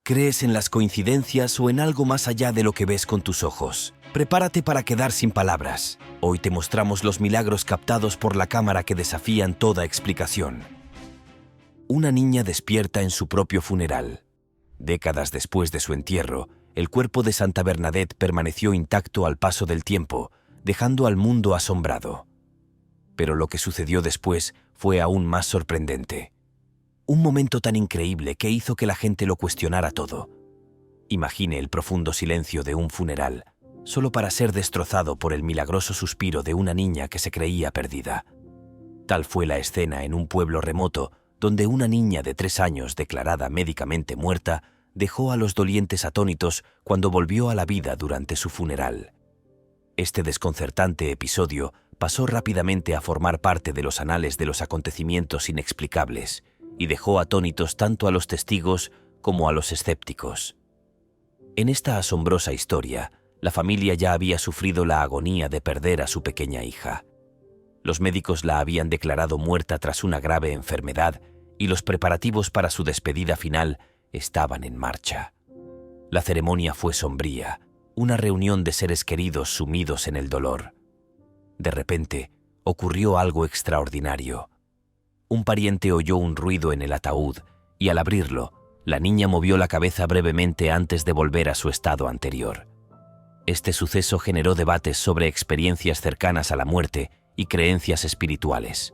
¿Crees en las coincidencias o en algo más allá de lo que ves con tus ojos? Prepárate para quedar sin palabras. Hoy te mostramos los milagros captados por la cámara que desafían toda explicación. Una niña despierta en su propio funeral. Décadas después de su entierro, el cuerpo de Santa Bernadette permaneció intacto al paso del tiempo, dejando al mundo asombrado. Pero lo que sucedió después fue aún más sorprendente. Un momento tan increíble que hizo que la gente lo cuestionara todo. Imagine el profundo silencio de un funeral, solo para ser destrozado por el milagroso suspiro de una niña que se creía perdida. Tal fue la escena en un pueblo remoto, donde una niña de 3 años declarada médicamente muerta dejó a los dolientes atónitos cuando volvió a la vida durante su funeral. Este desconcertante episodio pasó rápidamente a formar parte de los anales de los acontecimientos inexplicables y dejó atónitos tanto a los testigos como a los escépticos. En esta asombrosa historia, la familia ya había sufrido la agonía de perder a su pequeña hija. Los médicos la habían declarado muerta tras una grave enfermedad y los preparativos para su despedida final estaban en marcha. La ceremonia fue sombría, una reunión de seres queridos sumidos en el dolor. De repente, ocurrió algo extraordinario. Un pariente oyó un ruido en el ataúd y al abrirlo, la niña movió la cabeza brevemente antes de volver a su estado anterior. Este suceso generó debates sobre experiencias cercanas a la muerte y creencias espirituales.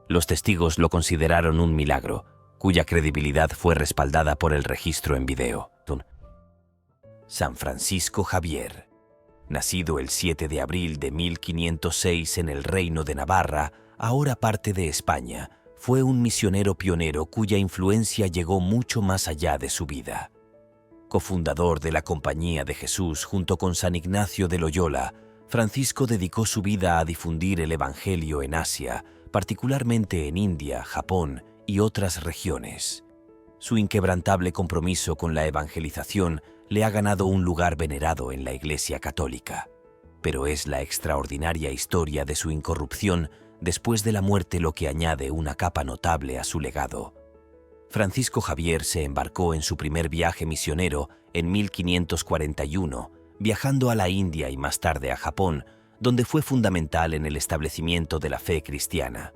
Los testigos lo consideraron un milagro, cuya credibilidad fue respaldada por el registro en video. San Francisco Javier, nacido el 7 de abril de 1506 en el Reino de Navarra, ahora parte de España, fue un misionero pionero cuya influencia llegó mucho más allá de su vida. Cofundador de la Compañía de Jesús junto con San Ignacio de Loyola, Francisco dedicó su vida a difundir el Evangelio en Asia, particularmente en India, Japón y otras regiones. Su inquebrantable compromiso con la evangelización le ha ganado un lugar venerado en la Iglesia Católica. Pero es la extraordinaria historia de su incorrupción después de la muerte lo que añade una capa notable a su legado. Francisco Javier se embarcó en su primer viaje misionero en 1541, viajando a la India y más tarde a Japón, donde fue fundamental en el establecimiento de la fe cristiana.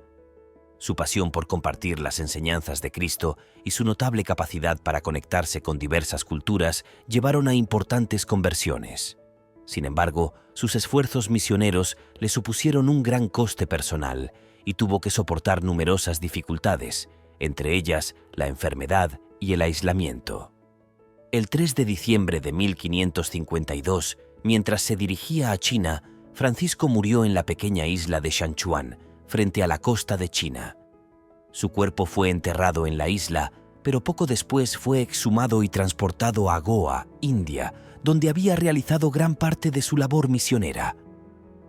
Su pasión por compartir las enseñanzas de Cristo y su notable capacidad para conectarse con diversas culturas llevaron a importantes conversiones. Sin embargo, sus esfuerzos misioneros le supusieron un gran coste personal y tuvo que soportar numerosas dificultades, entre ellas la enfermedad y el aislamiento. El 3 de diciembre de 1552, mientras se dirigía a China, Francisco murió en la pequeña isla de Sichuan, frente a la costa de China. Su cuerpo fue enterrado en la isla, pero poco después fue exhumado y transportado a Goa, India, donde había realizado gran parte de su labor misionera.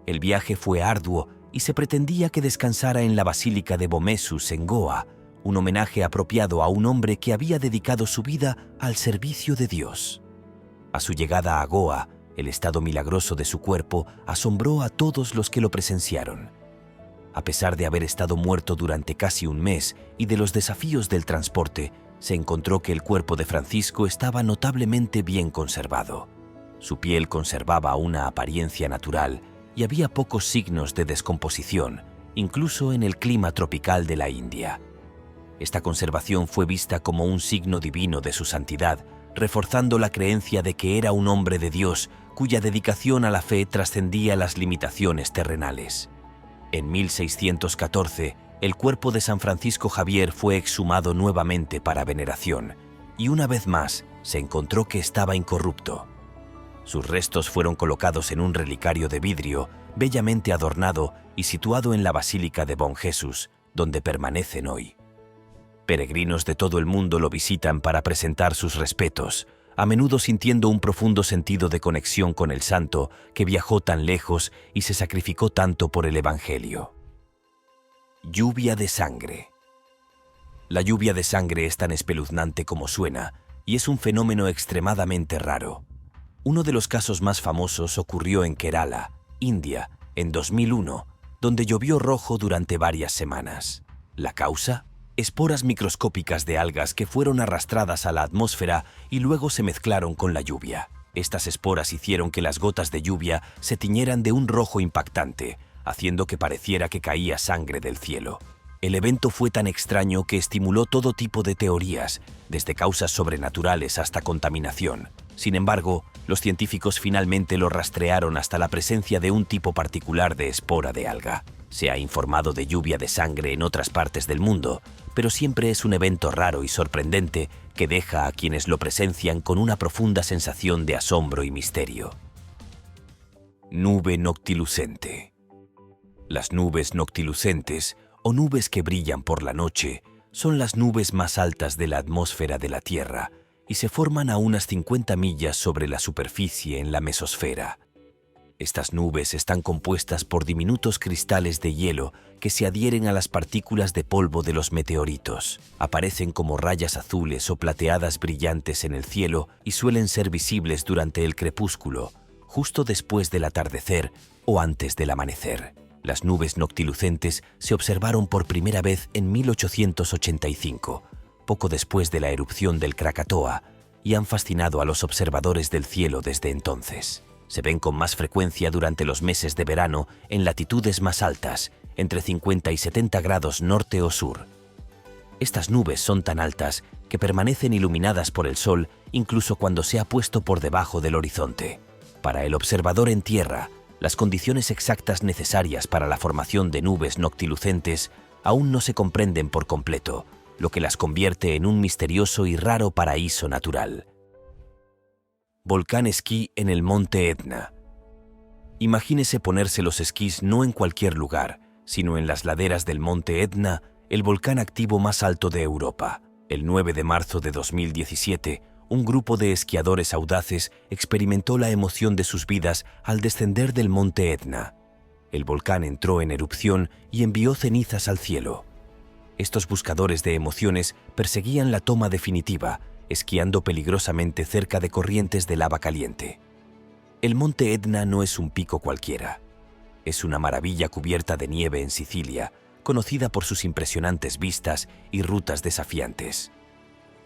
El viaje fue arduo y se pretendía que descansara en la Basílica de Bomesus en Goa, un homenaje apropiado a un hombre que había dedicado su vida al servicio de Dios. A su llegada a Goa, el estado milagroso de su cuerpo asombró a todos los que lo presenciaron. A pesar de haber estado muerto durante casi un mes y de los desafíos del transporte, se encontró que el cuerpo de Francisco estaba notablemente bien conservado. Su piel conservaba una apariencia natural y había pocos signos de descomposición, incluso en el clima tropical de la India. Esta conservación fue vista como un signo divino de su santidad, reforzando la creencia de que era un hombre de Dios cuya dedicación a la fe trascendía las limitaciones terrenales. En 1614, el cuerpo de San Francisco Javier fue exhumado nuevamente para veneración, y una vez más se encontró que estaba incorrupto. Sus restos fueron colocados en un relicario de vidrio, bellamente adornado y situado en la Basílica de Bom Jesus, donde permanecen hoy. Peregrinos de todo el mundo lo visitan para presentar sus respetos, a menudo sintiendo un profundo sentido de conexión con el santo que viajó tan lejos y se sacrificó tanto por el Evangelio. Lluvia de sangre. La lluvia de sangre es tan espeluznante como suena y es un fenómeno extremadamente raro. Uno de los casos más famosos ocurrió en Kerala, India, en 2001, donde llovió rojo durante varias semanas. ¿La causa? esporas microscópicas de algas que fueron arrastradas a la atmósfera y luego se mezclaron con la lluvia. Estas esporas hicieron que las gotas de lluvia se tiñeran de un rojo impactante, haciendo que pareciera que caía sangre del cielo. El evento fue tan extraño que estimuló todo tipo de teorías, desde causas sobrenaturales hasta contaminación. Sin embargo, los científicos finalmente lo rastrearon hasta la presencia de un tipo particular de espora de alga. Se ha informado de lluvia de sangre en otras partes del mundo, pero siempre es un evento raro y sorprendente que deja a quienes lo presencian con una profunda sensación de asombro y misterio. Nube noctilucente. Las nubes noctilucentes, o nubes que brillan por la noche, son las nubes más altas de la atmósfera de la Tierra y se forman a unas 50 millas sobre la superficie en la mesosfera. Estas nubes están compuestas por diminutos cristales de hielo que se adhieren a las partículas de polvo de los meteoritos. Aparecen como rayas azules o plateadas brillantes en el cielo y suelen ser visibles durante el crepúsculo, justo después del atardecer o antes del amanecer. Las nubes noctilucentes se observaron por primera vez en 1885, poco después de la erupción del Krakatoa, y han fascinado a los observadores del cielo desde entonces. Se ven con más frecuencia durante los meses de verano en latitudes más altas, entre 50 y 70 grados norte o sur. Estas nubes son tan altas que permanecen iluminadas por el sol incluso cuando se ha puesto por debajo del horizonte. Para el observador en tierra, las condiciones exactas necesarias para la formación de nubes noctilucentes aún no se comprenden por completo, lo que las convierte en un misterioso y raro paraíso natural. Volcán esquí en el monte Etna. Imagínese ponerse los esquís no en cualquier lugar, sino en las laderas del monte Etna, el volcán activo más alto de Europa. El 9 de marzo de 2017, un grupo de esquiadores audaces experimentó la emoción de sus vidas al descender del monte Etna. El volcán entró en erupción y envió cenizas al cielo. Estos buscadores de emociones perseguían la toma definitiva, esquiando peligrosamente cerca de corrientes de lava caliente. El monte Etna no es un pico cualquiera. Es una maravilla cubierta de nieve en Sicilia, conocida por sus impresionantes vistas y rutas desafiantes.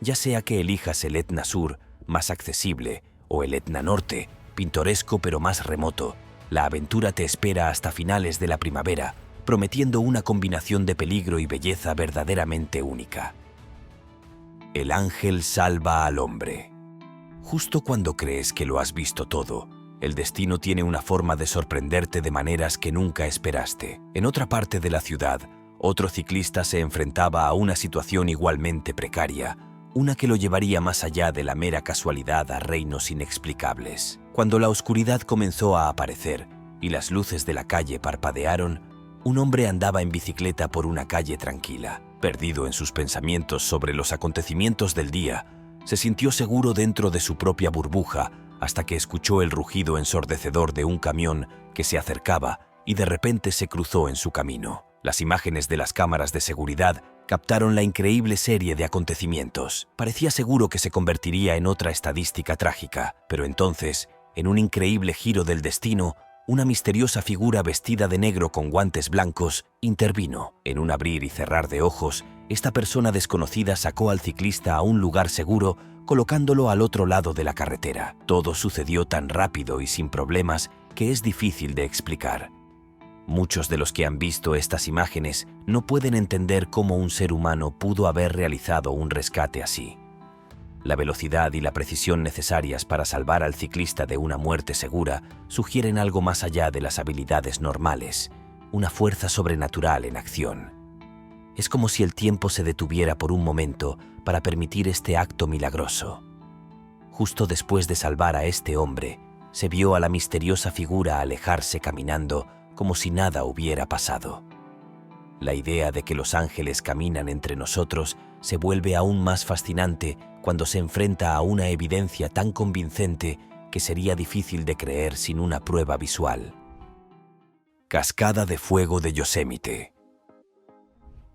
Ya sea que elijas el Etna Sur, más accesible, o el Etna Norte, pintoresco pero más remoto, la aventura te espera hasta finales de la primavera, prometiendo una combinación de peligro y belleza verdaderamente única. El ángel salva al hombre. Justo cuando crees que lo has visto todo, el destino tiene una forma de sorprenderte de maneras que nunca esperaste. En otra parte de la ciudad, otro ciclista se enfrentaba a una situación igualmente precaria, una que lo llevaría más allá de la mera casualidad a reinos inexplicables. Cuando la oscuridad comenzó a aparecer y las luces de la calle parpadearon, un hombre andaba en bicicleta por una calle tranquila. Perdido en sus pensamientos sobre los acontecimientos del día, se sintió seguro dentro de su propia burbuja hasta que escuchó el rugido ensordecedor de un camión que se acercaba y de repente se cruzó en su camino. Las imágenes de las cámaras de seguridad captaron la increíble serie de acontecimientos. Parecía seguro que se convertiría en otra estadística trágica, pero entonces, en un increíble giro del destino, una misteriosa figura vestida de negro con guantes blancos intervino. En un abrir y cerrar de ojos, esta persona desconocida sacó al ciclista a un lugar seguro, colocándolo al otro lado de la carretera. Todo sucedió tan rápido y sin problemas que es difícil de explicar. Muchos de los que han visto estas imágenes no pueden entender cómo un ser humano pudo haber realizado un rescate así. La velocidad y la precisión necesarias para salvar al ciclista de una muerte segura sugieren algo más allá de las habilidades normales, una fuerza sobrenatural en acción. Es como si el tiempo se detuviera por un momento para permitir este acto milagroso. Justo después de salvar a este hombre, se vio a la misteriosa figura alejarse caminando como si nada hubiera pasado. La idea de que los ángeles caminan entre nosotros se vuelve aún más fascinante cuando se enfrenta a una evidencia tan convincente que sería difícil de creer sin una prueba visual. Cascada de fuego de Yosemite.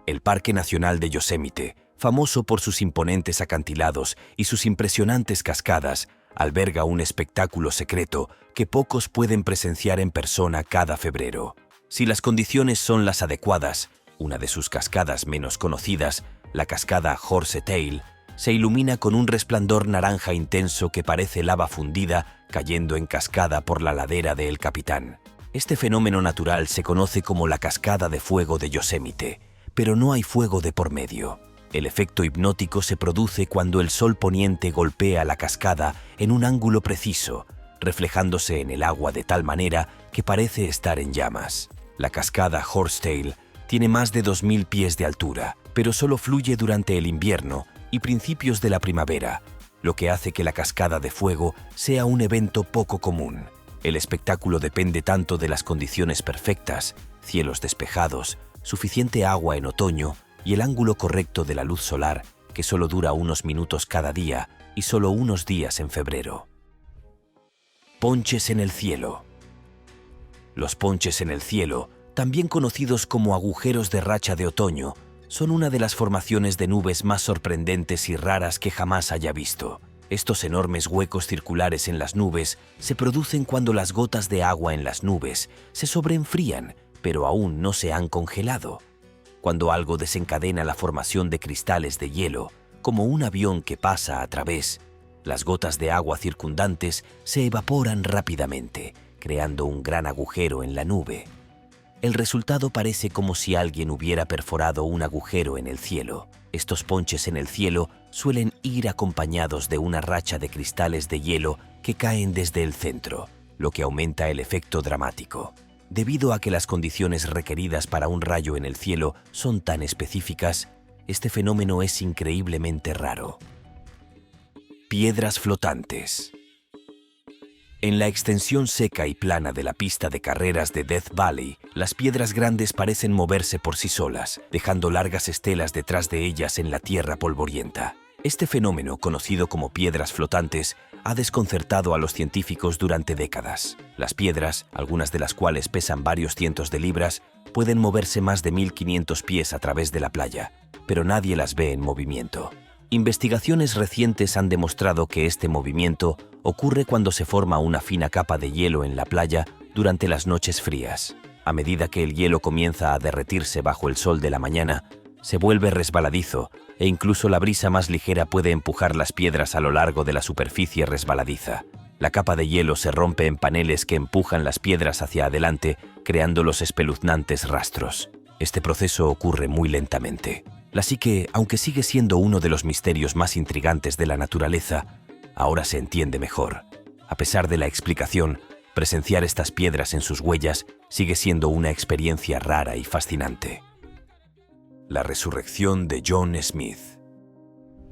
El Parque Nacional de Yosemite, famoso por sus imponentes acantilados y sus impresionantes cascadas, alberga un espectáculo secreto que pocos pueden presenciar en persona cada febrero. Si las condiciones son las adecuadas, una de sus cascadas menos conocidas La cascada Horsetail se ilumina con un resplandor naranja intenso que parece lava fundida cayendo en cascada por la ladera de El Capitán. Este fenómeno natural se conoce como la cascada de fuego de Yosemite, pero no hay fuego de por medio. El efecto hipnótico se produce cuando el sol poniente golpea la cascada en un ángulo preciso, reflejándose en el agua de tal manera que parece estar en llamas. La cascada Horsetail tiene más de 2000 pies de altura, pero solo fluye durante el invierno y principios de la primavera, lo que hace que la cascada de fuego sea un evento poco común. El espectáculo depende tanto de las condiciones perfectas, cielos despejados, suficiente agua en otoño y el ángulo correcto de la luz solar, que solo dura unos minutos cada día y solo unos días en febrero. Ponches en el cielo. Los ponches en el cielo, también conocidos como agujeros de racha de otoño, son una de las formaciones de nubes más sorprendentes y raras que jamás haya visto. Estos enormes huecos circulares en las nubes se producen cuando las gotas de agua en las nubes se sobreenfrían, pero aún no se han congelado. Cuando algo desencadena la formación de cristales de hielo, como un avión que pasa a través, las gotas de agua circundantes se evaporan rápidamente, creando un gran agujero en la nube. El resultado parece como si alguien hubiera perforado un agujero en el cielo. Estos ponches en el cielo suelen ir acompañados de una racha de cristales de hielo que caen desde el centro, lo que aumenta el efecto dramático. Debido a que las condiciones requeridas para un rayo en el cielo son tan específicas, este fenómeno es increíblemente raro. Piedras flotantes. En la extensión seca y plana de la pista de carreras de Death Valley, las piedras grandes parecen moverse por sí solas, dejando largas estelas detrás de ellas en la tierra polvorienta. Este fenómeno, conocido como piedras flotantes, ha desconcertado a los científicos durante décadas. Las piedras, algunas de las cuales pesan varios cientos de libras, pueden moverse más de 1500 pies a través de la playa, pero nadie las ve en movimiento. Investigaciones recientes han demostrado que este movimiento ocurre cuando se forma una fina capa de hielo en la playa durante las noches frías. A medida que el hielo comienza a derretirse bajo el sol de la mañana, se vuelve resbaladizo e incluso la brisa más ligera puede empujar las piedras a lo largo de la superficie resbaladiza. La capa de hielo se rompe en paneles que empujan las piedras hacia adelante, creando los espeluznantes rastros. Este proceso ocurre muy lentamente. La psique, aunque sigue siendo uno de los misterios más intrigantes de la naturaleza, ahora se entiende mejor. A pesar de la explicación, presenciar estas piedras en sus huellas sigue siendo una experiencia rara y fascinante. La resurrección de John Smith.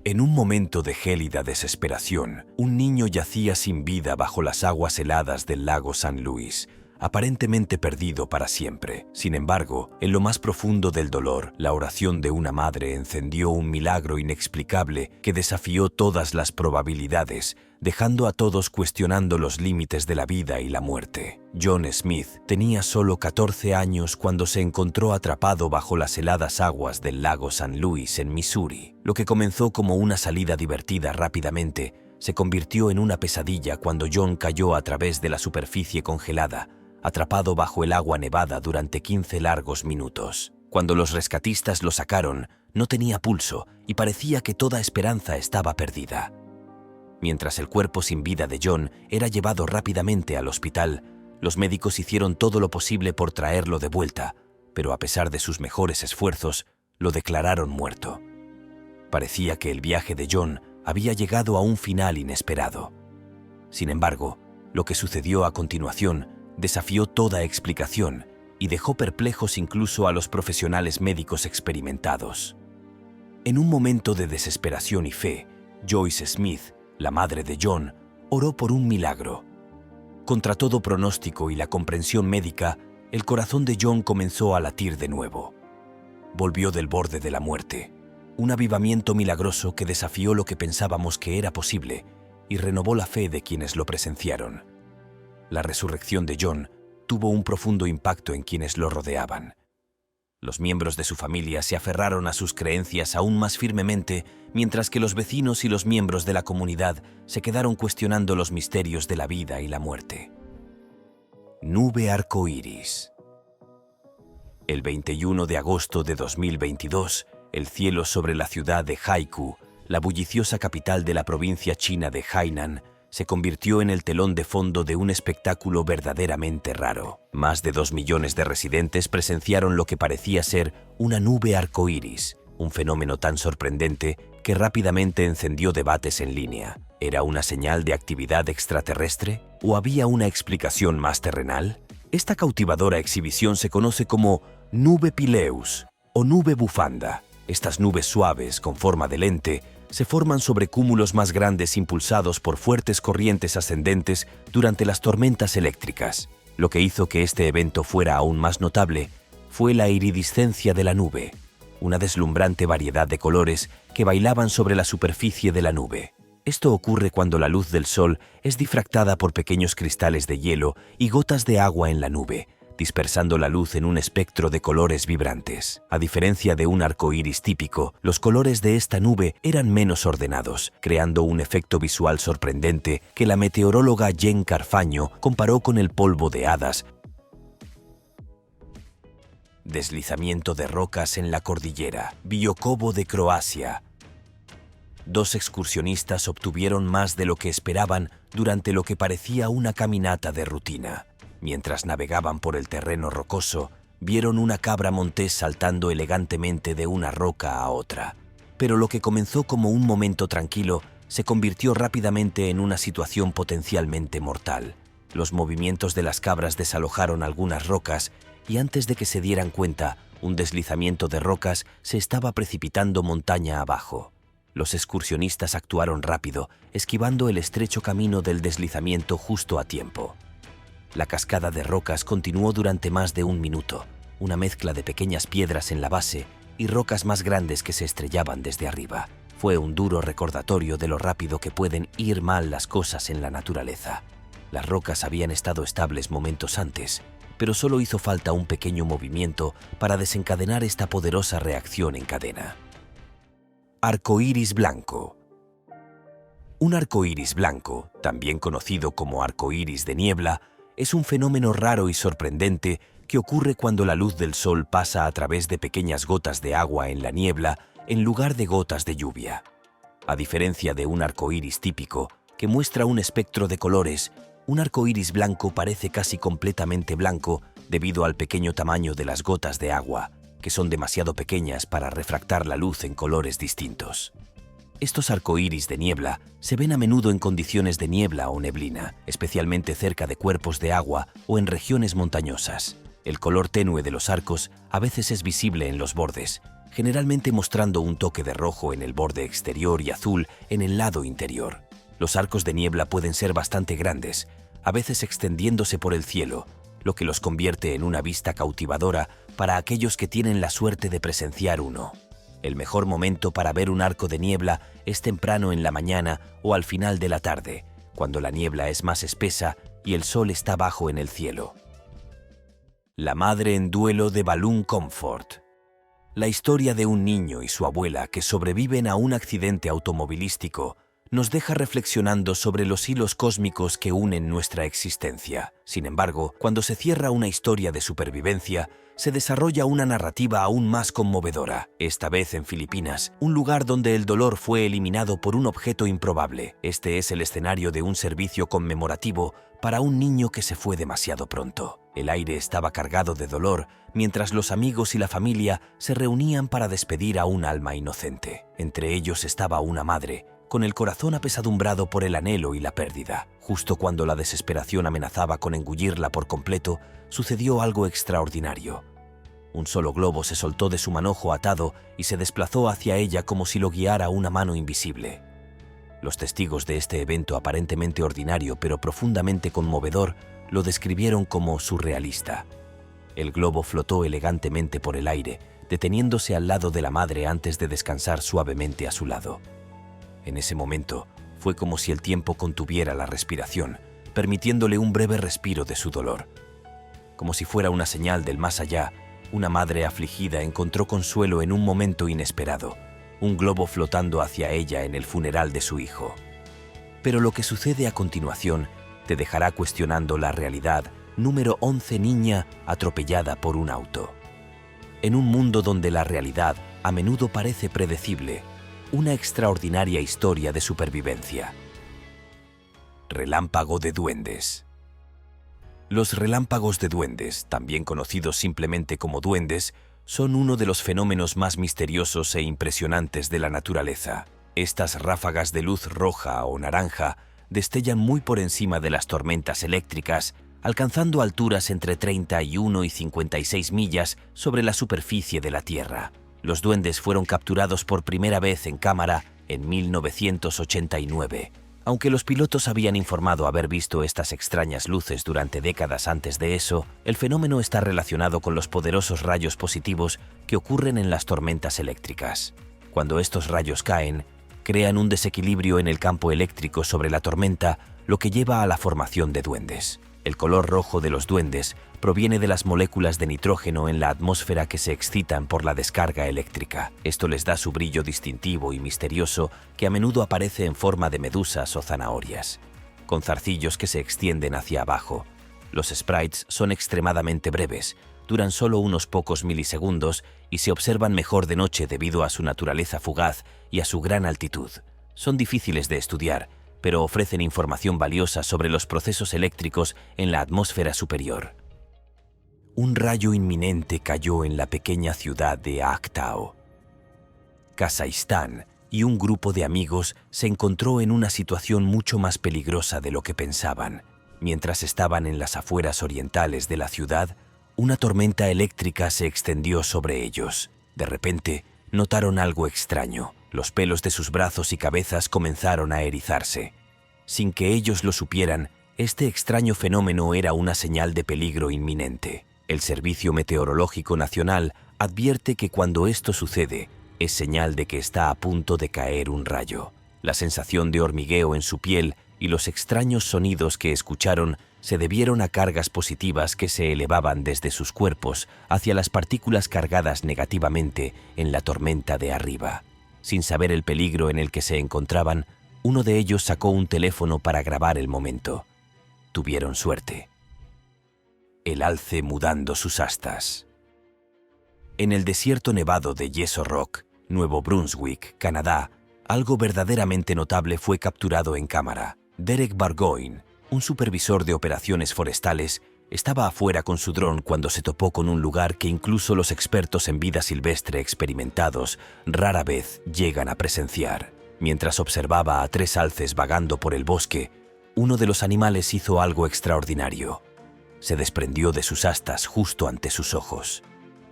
En un momento de gélida desesperación, un niño yacía sin vida bajo las aguas heladas del lago San Luis, aparentemente perdido para siempre. Sin embargo, en lo más profundo del dolor, la oración de una madre encendió un milagro inexplicable que desafió todas las probabilidades, dejando a todos cuestionando los límites de la vida y la muerte. John Smith tenía solo 14 años cuando se encontró atrapado bajo las heladas aguas del lago San Luis en Missouri. Lo que comenzó como una salida divertida rápidamente se convirtió en una pesadilla cuando John cayó a través de la superficie congelada, atrapado bajo el agua nevada durante 15 largos minutos. Cuando los rescatistas lo sacaron, no tenía pulso y parecía que toda esperanza estaba perdida. Mientras el cuerpo sin vida de John era llevado rápidamente al hospital, los médicos hicieron todo lo posible por traerlo de vuelta, pero a pesar de sus mejores esfuerzos, lo declararon muerto. Parecía que el viaje de John había llegado a un final inesperado. Sin embargo, lo que sucedió a continuación desafió toda explicación y dejó perplejos incluso a los profesionales médicos experimentados. En un momento de desesperación y fe, Joyce Smith, la madre de John, oró por un milagro. Contra todo pronóstico y la comprensión médica, el corazón de John comenzó a latir de nuevo. Volvió del borde de la muerte, un avivamiento milagroso que desafió lo que pensábamos que era posible y renovó la fe de quienes lo presenciaron. La resurrección de John tuvo un profundo impacto en quienes lo rodeaban. Los miembros de su familia se aferraron a sus creencias aún más firmemente, mientras que los vecinos y los miembros de la comunidad se quedaron cuestionando los misterios de la vida y la muerte. Nube arcoíris. El 21 de agosto de 2022, El cielo sobre la ciudad de Haikou, la bulliciosa capital de la provincia china de Hainan, se convirtió en el telón de fondo de un espectáculo verdaderamente raro. Más de 2 millones de residentes presenciaron lo que parecía ser una nube arcoíris, un fenómeno tan sorprendente que rápidamente encendió debates en línea. ¿Era una señal de actividad extraterrestre? ¿O había una explicación más terrenal? Esta cautivadora exhibición se conoce como nube pileus o nube bufanda. Estas nubes suaves, con forma de lente, se forman sobre cúmulos más grandes impulsados por fuertes corrientes ascendentes durante las tormentas eléctricas. Lo que hizo que este evento fuera aún más notable fue la iridiscencia de la nube, una deslumbrante variedad de colores que bailaban sobre la superficie de la nube. Esto ocurre cuando la luz del sol es difractada por pequeños cristales de hielo y gotas de agua en la nube, dispersando la luz en un espectro de colores vibrantes. A diferencia de un arco iris típico, los colores de esta nube eran menos ordenados, creando un efecto visual sorprendente que la meteoróloga Jen Carfaño comparó con el polvo de hadas. Deslizamiento de rocas en la cordillera Biokovo de Croacia. 2 excursionistas obtuvieron más de lo que esperaban durante lo que parecía una caminata de rutina. Mientras navegaban por el terreno rocoso, vieron una cabra montés saltando elegantemente de una roca a otra. Pero lo que comenzó como un momento tranquilo se convirtió rápidamente en una situación potencialmente mortal. Los movimientos de las cabras desalojaron algunas rocas y antes de que se dieran cuenta, un deslizamiento de rocas se estaba precipitando montaña abajo. Los excursionistas actuaron rápido, esquivando el estrecho camino del deslizamiento justo a tiempo. La cascada de rocas continuó durante más de 1 minuto, una mezcla de pequeñas piedras en la base y rocas más grandes que se estrellaban desde arriba. Fue un duro recordatorio de lo rápido que pueden ir mal las cosas en la naturaleza. Las rocas habían estado estables momentos antes, pero solo hizo falta un pequeño movimiento para desencadenar esta poderosa reacción en cadena. Arcoíris blanco. Un arcoíris blanco, también conocido como arcoíris de niebla, es un fenómeno raro y sorprendente que ocurre cuando la luz del sol pasa a través de pequeñas gotas de agua en la niebla en lugar de gotas de lluvia. A diferencia de un arcoíris típico, que muestra un espectro de colores, un arcoíris blanco parece casi completamente blanco debido al pequeño tamaño de las gotas de agua, que son demasiado pequeñas para refractar la luz en colores distintos. Estos arcoíris de niebla se ven a menudo en condiciones de niebla o neblina, especialmente cerca de cuerpos de agua o en regiones montañosas. El color tenue de los arcos a veces es visible en los bordes, generalmente mostrando un toque de rojo en el borde exterior y azul en el lado interior. Los arcos de niebla pueden ser bastante grandes, a veces extendiéndose por el cielo, lo que los convierte en una vista cautivadora para aquellos que tienen la suerte de presenciar uno. El mejor momento para ver un arco de niebla es temprano en la mañana o al final de la tarde, cuando la niebla es más espesa y el sol está bajo en el cielo. La madre en duelo de Balloon Comfort. La historia de un niño y su abuela que sobreviven a un accidente automovilístico nos deja reflexionando sobre los hilos cósmicos que unen nuestra existencia. Sin embargo, cuando se cierra una historia de supervivencia, se desarrolla una narrativa aún más conmovedora, esta vez en Filipinas, un lugar donde el dolor fue eliminado por un objeto improbable. Este es el escenario de un servicio conmemorativo para un niño que se fue demasiado pronto. El aire estaba cargado de dolor, mientras los amigos y la familia se reunían para despedir a un alma inocente. Entre ellos estaba una madre, con el corazón apesadumbrado por el anhelo y la pérdida. Justo cuando la desesperación amenazaba con engullirla por completo, sucedió algo extraordinario. Un solo globo se soltó de su manojo atado y se desplazó hacia ella como si lo guiara una mano invisible. Los testigos de este evento aparentemente ordinario pero profundamente conmovedor lo describieron como surrealista. El globo flotó elegantemente por el aire, deteniéndose al lado de la madre antes de descansar suavemente a su lado. En ese momento, fue como si el tiempo contuviera la respiración, permitiéndole un breve respiro de su dolor. Como si fuera una señal del más allá, una madre afligida encontró consuelo en un momento inesperado, un globo flotando hacia ella en el funeral de su hijo. Pero lo que sucede a continuación te dejará cuestionando la realidad. Número 11. Niña atropellada por un auto. En un mundo donde la realidad a menudo parece predecible, una extraordinaria historia de supervivencia. Relámpago de duendes. Los relámpagos de duendes, también conocidos simplemente como duendes, son uno de los fenómenos más misteriosos e impresionantes de la naturaleza. Estas ráfagas de luz roja o naranja destellan muy por encima de las tormentas eléctricas, alcanzando alturas entre 31 y 56 millas sobre la superficie de la Tierra. Los duendes fueron capturados por primera vez en cámara en 1989. Aunque los pilotos habían informado haber visto estas extrañas luces durante décadas antes de eso, el fenómeno está relacionado con los poderosos rayos positivos que ocurren en las tormentas eléctricas. Cuando estos rayos caen, crean un desequilibrio en el campo eléctrico sobre la tormenta, lo que lleva a la formación de duendes. El color rojo de los duendes proviene de las moléculas de nitrógeno en la atmósfera que se excitan por la descarga eléctrica. Esto les da su brillo distintivo y misterioso que a menudo aparece en forma de medusas o zanahorias, con zarcillos que se extienden hacia abajo. Los sprites son extremadamente breves, duran solo unos pocos milisegundos y se observan mejor de noche debido a su naturaleza fugaz y a su gran altitud. Son difíciles de estudiar, pero ofrecen información valiosa sobre los procesos eléctricos en la atmósfera superior. Un rayo inminente cayó en la pequeña ciudad de Aqtao. Kazajistán y un grupo de amigos se encontró en una situación mucho más peligrosa de lo que pensaban. Mientras estaban en las afueras orientales de la ciudad, una tormenta eléctrica se extendió sobre ellos. De repente, notaron algo extraño. Los pelos de sus brazos y cabezas comenzaron a erizarse. Sin que ellos lo supieran, este extraño fenómeno era una señal de peligro inminente. El Servicio Meteorológico Nacional advierte que cuando esto sucede, es señal de que está a punto de caer un rayo. La sensación de hormigueo en su piel y los extraños sonidos que escucharon se debieron a cargas positivas que se elevaban desde sus cuerpos hacia las partículas cargadas negativamente en la tormenta de arriba. Sin saber el peligro en el que se encontraban, uno de ellos sacó un teléfono para grabar el momento. Tuvieron suerte. El alce mudando sus astas. En el desierto nevado de Yeso Rock, Nuevo Brunswick, Canadá, algo verdaderamente notable fue capturado en cámara. Derek Bargoin, un supervisor de operaciones forestales, estaba afuera con su dron cuando se topó con un lugar que incluso los expertos en vida silvestre experimentados rara vez llegan a presenciar. Mientras observaba a 3 alces vagando por el bosque, uno de los animales hizo algo extraordinario. Se desprendió de sus astas justo ante sus ojos.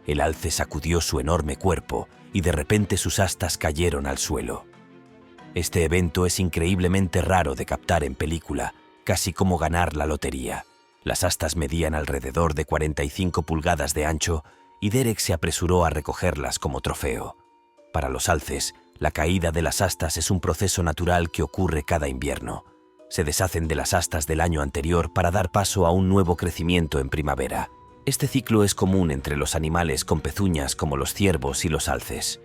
El alce sacudió su enorme cuerpo y de repente sus astas cayeron al suelo. Este evento es increíblemente raro de captar en película, casi como ganar la lotería. Las astas medían alrededor de 45 pulgadas de ancho y Derek se apresuró a recogerlas como trofeo. Para los alces, la caída de las astas es un proceso natural que ocurre cada invierno. Se deshacen de las astas del año anterior para dar paso a un nuevo crecimiento en primavera. Este ciclo es común entre los animales con pezuñas como los ciervos y los alces.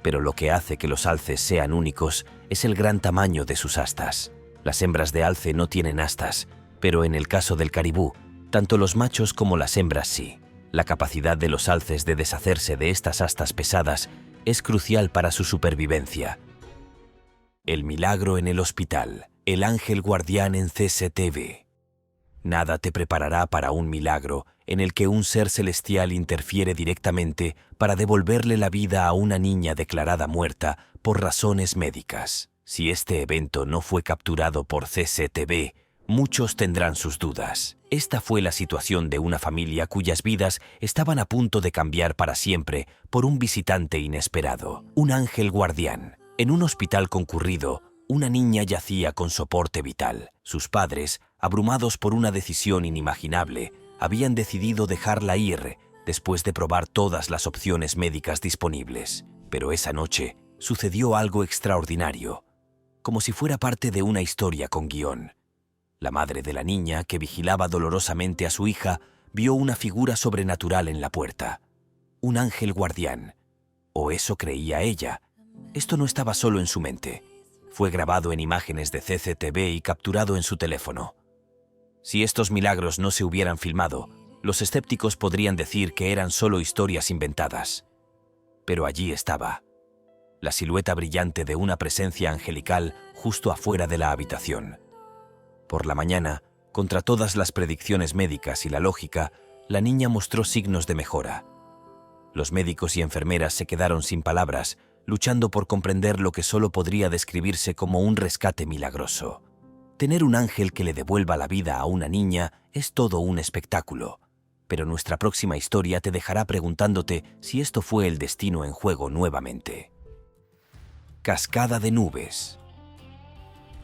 Pero lo que hace que los alces sean únicos es el gran tamaño de sus astas. Las hembras de alce no tienen astas, pero en el caso del caribú, tanto los machos como las hembras sí. La capacidad de los alces de deshacerse de estas astas pesadas es crucial para su supervivencia. El milagro en el hospital. El ángel guardián en CCTV. Nada te preparará para un milagro en el que un ser celestial interfiere directamente para devolverle la vida a una niña declarada muerta por razones médicas. Si este evento no fue capturado por CCTV, muchos tendrán sus dudas. Esta fue la situación de una familia cuyas vidas estaban a punto de cambiar para siempre por un visitante inesperado, un ángel guardián. En un hospital concurrido, una niña yacía con soporte vital. Sus padres, abrumados por una decisión inimaginable, habían decidido dejarla ir después de probar todas las opciones médicas disponibles. Pero esa noche sucedió algo extraordinario, como si fuera parte de una historia con guión. La madre de la niña, que vigilaba dolorosamente a su hija, vio una figura sobrenatural en la puerta. Un ángel guardián. O eso creía ella. Esto no estaba solo en su mente. Fue grabado en imágenes de CCTV y capturado en su teléfono. Si estos milagros no se hubieran filmado, los escépticos podrían decir que eran solo historias inventadas. Pero allí estaba, la silueta brillante de una presencia angelical justo afuera de la habitación. Por la mañana, contra todas las predicciones médicas y la lógica, la niña mostró signos de mejora. Los médicos y enfermeras se quedaron sin palabras, luchando por comprender lo que solo podría describirse como un rescate milagroso. Tener un ángel que le devuelva la vida a una niña es todo un espectáculo, pero nuestra próxima historia te dejará preguntándote si esto fue el destino en juego nuevamente. Cascada de nubes.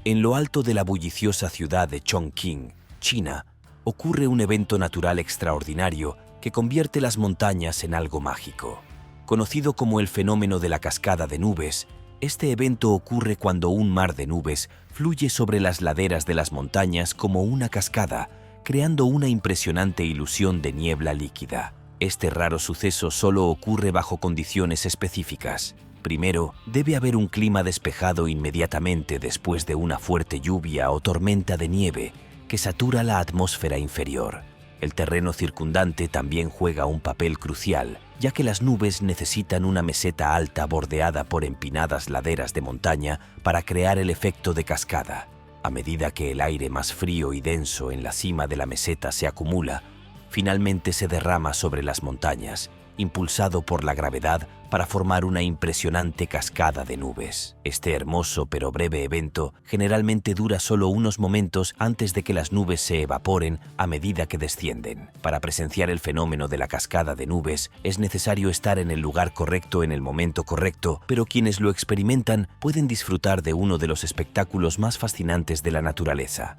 En lo alto de la bulliciosa ciudad de Chongqing, China, ocurre un evento natural extraordinario que convierte las montañas en algo mágico. Conocido como el fenómeno de la cascada de nubes, este evento ocurre cuando un mar de nubes fluye sobre las laderas de las montañas como una cascada, creando una impresionante ilusión de niebla líquida. Este raro suceso solo ocurre bajo condiciones específicas. Primero, debe haber un clima despejado inmediatamente después de una fuerte lluvia o tormenta de nieve que satura la atmósfera inferior. El terreno circundante también juega un papel crucial, ya que las nubes necesitan una meseta alta bordeada por empinadas laderas de montaña para crear el efecto de cascada. A medida que el aire más frío y denso en la cima de la meseta se acumula, finalmente se derrama sobre las montañas, impulsado por la gravedad para formar una impresionante cascada de nubes. Este hermoso pero breve evento generalmente dura solo unos momentos antes de que las nubes se evaporen a medida que descienden. Para presenciar el fenómeno de la cascada de nubes es necesario estar en el lugar correcto en el momento correcto, pero quienes lo experimentan pueden disfrutar de uno de los espectáculos más fascinantes de la naturaleza.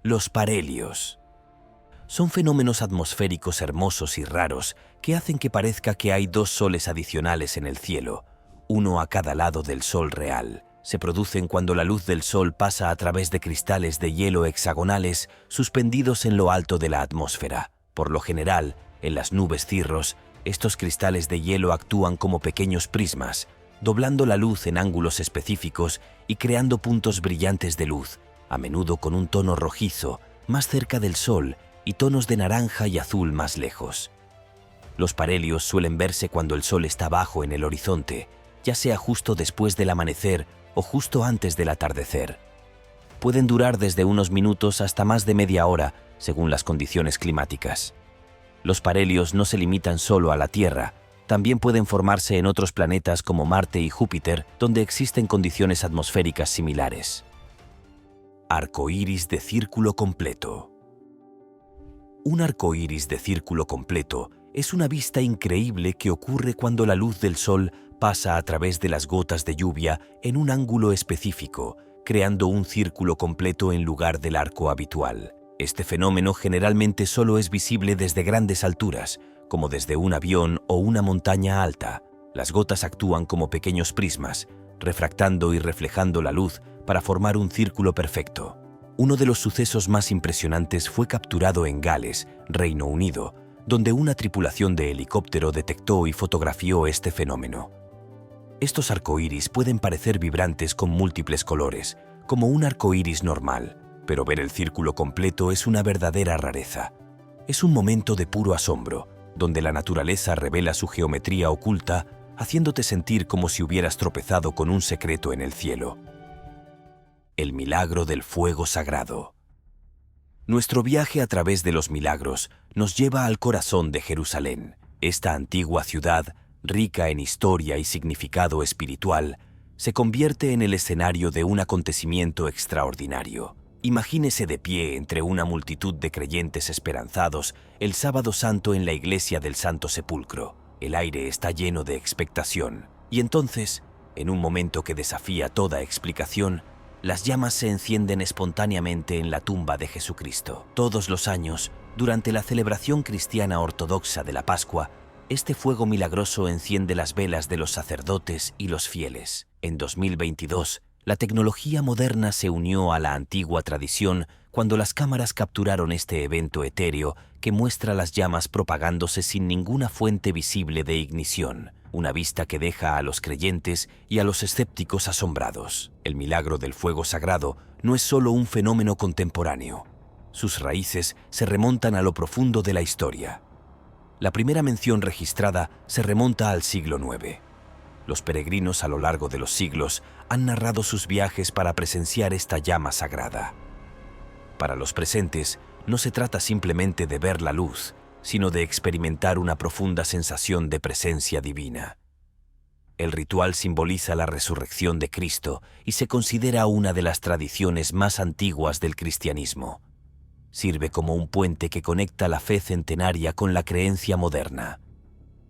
Los parhelios. Son fenómenos atmosféricos hermosos y raros que hacen que parezca que hay dos soles adicionales en el cielo, uno a cada lado del sol real. Se producen cuando la luz del sol pasa a través de cristales de hielo hexagonales suspendidos en lo alto de la atmósfera. Por lo general, en las nubes cirros, estos cristales de hielo actúan como pequeños prismas, doblando la luz en ángulos específicos y creando puntos brillantes de luz, a menudo con un tono rojizo, más cerca del sol, y tonos de naranja y azul más lejos. Los parhelios suelen verse cuando el sol está bajo en el horizonte, ya sea justo después del amanecer o justo antes del atardecer. Pueden durar desde unos minutos hasta más de media hora, según las condiciones climáticas. Los parhelios no se limitan solo a la Tierra, también pueden formarse en otros planetas como Marte y Júpiter, donde existen condiciones atmosféricas similares. Arco iris de círculo completo. Un arco iris de círculo completo es una vista increíble que ocurre cuando la luz del sol pasa a través de las gotas de lluvia en un ángulo específico, creando un círculo completo en lugar del arco habitual. Este fenómeno generalmente solo es visible desde grandes alturas, como desde un avión o una montaña alta. Las gotas actúan como pequeños prismas, refractando y reflejando la luz para formar un círculo perfecto. Uno de los sucesos más impresionantes fue capturado en Gales, Reino Unido, donde una tripulación de helicóptero detectó y fotografió este fenómeno. Estos arcoíris pueden parecer vibrantes con múltiples colores, como un arcoíris normal, pero ver el círculo completo es una verdadera rareza. Es un momento de puro asombro, donde la naturaleza revela su geometría oculta, haciéndote sentir como si hubieras tropezado con un secreto en el cielo. El milagro del fuego sagrado. Nuestro viaje a través de los milagros nos lleva al corazón de Jerusalén. Esta antigua ciudad, rica en historia y significado espiritual, se convierte en el escenario de un acontecimiento extraordinario. Imagínese de pie entre una multitud de creyentes esperanzados el Sábado Santo en la iglesia del Santo Sepulcro. El aire está lleno de expectación, y entonces, en un momento que desafía toda explicación, las llamas se encienden espontáneamente en la tumba de Jesucristo. Todos los años, durante la celebración cristiana ortodoxa de la Pascua, este fuego milagroso enciende las velas de los sacerdotes y los fieles. En 2022, la tecnología moderna se unió a la antigua tradición cuando las cámaras capturaron este evento etéreo que muestra las llamas propagándose sin ninguna fuente visible de ignición. Una vista que deja a los creyentes y a los escépticos asombrados. El milagro del fuego sagrado no es solo un fenómeno contemporáneo. Sus raíces se remontan a lo profundo de la historia. La primera mención registrada se remonta al siglo IX. Los peregrinos a lo largo de los siglos han narrado sus viajes para presenciar esta llama sagrada. Para los presentes, no se trata simplemente de ver la luz, sino de experimentar una profunda sensación de presencia divina. El ritual simboliza la resurrección de Cristo y se considera una de las tradiciones más antiguas del cristianismo. Sirve como un puente que conecta la fe centenaria con la creencia moderna.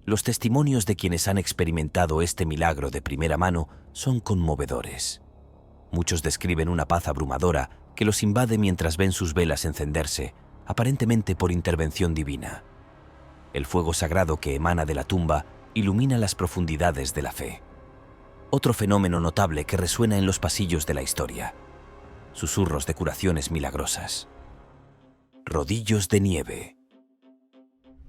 Los testimonios de quienes han experimentado este milagro de primera mano son conmovedores. Muchos describen una paz abrumadora que los invade mientras ven sus velas encenderse, aparentemente por intervención divina. El fuego sagrado que emana de la tumba ilumina las profundidades de la fe. Otro fenómeno notable que resuena en los pasillos de la historia: susurros de curaciones milagrosas. Rodillos de nieve.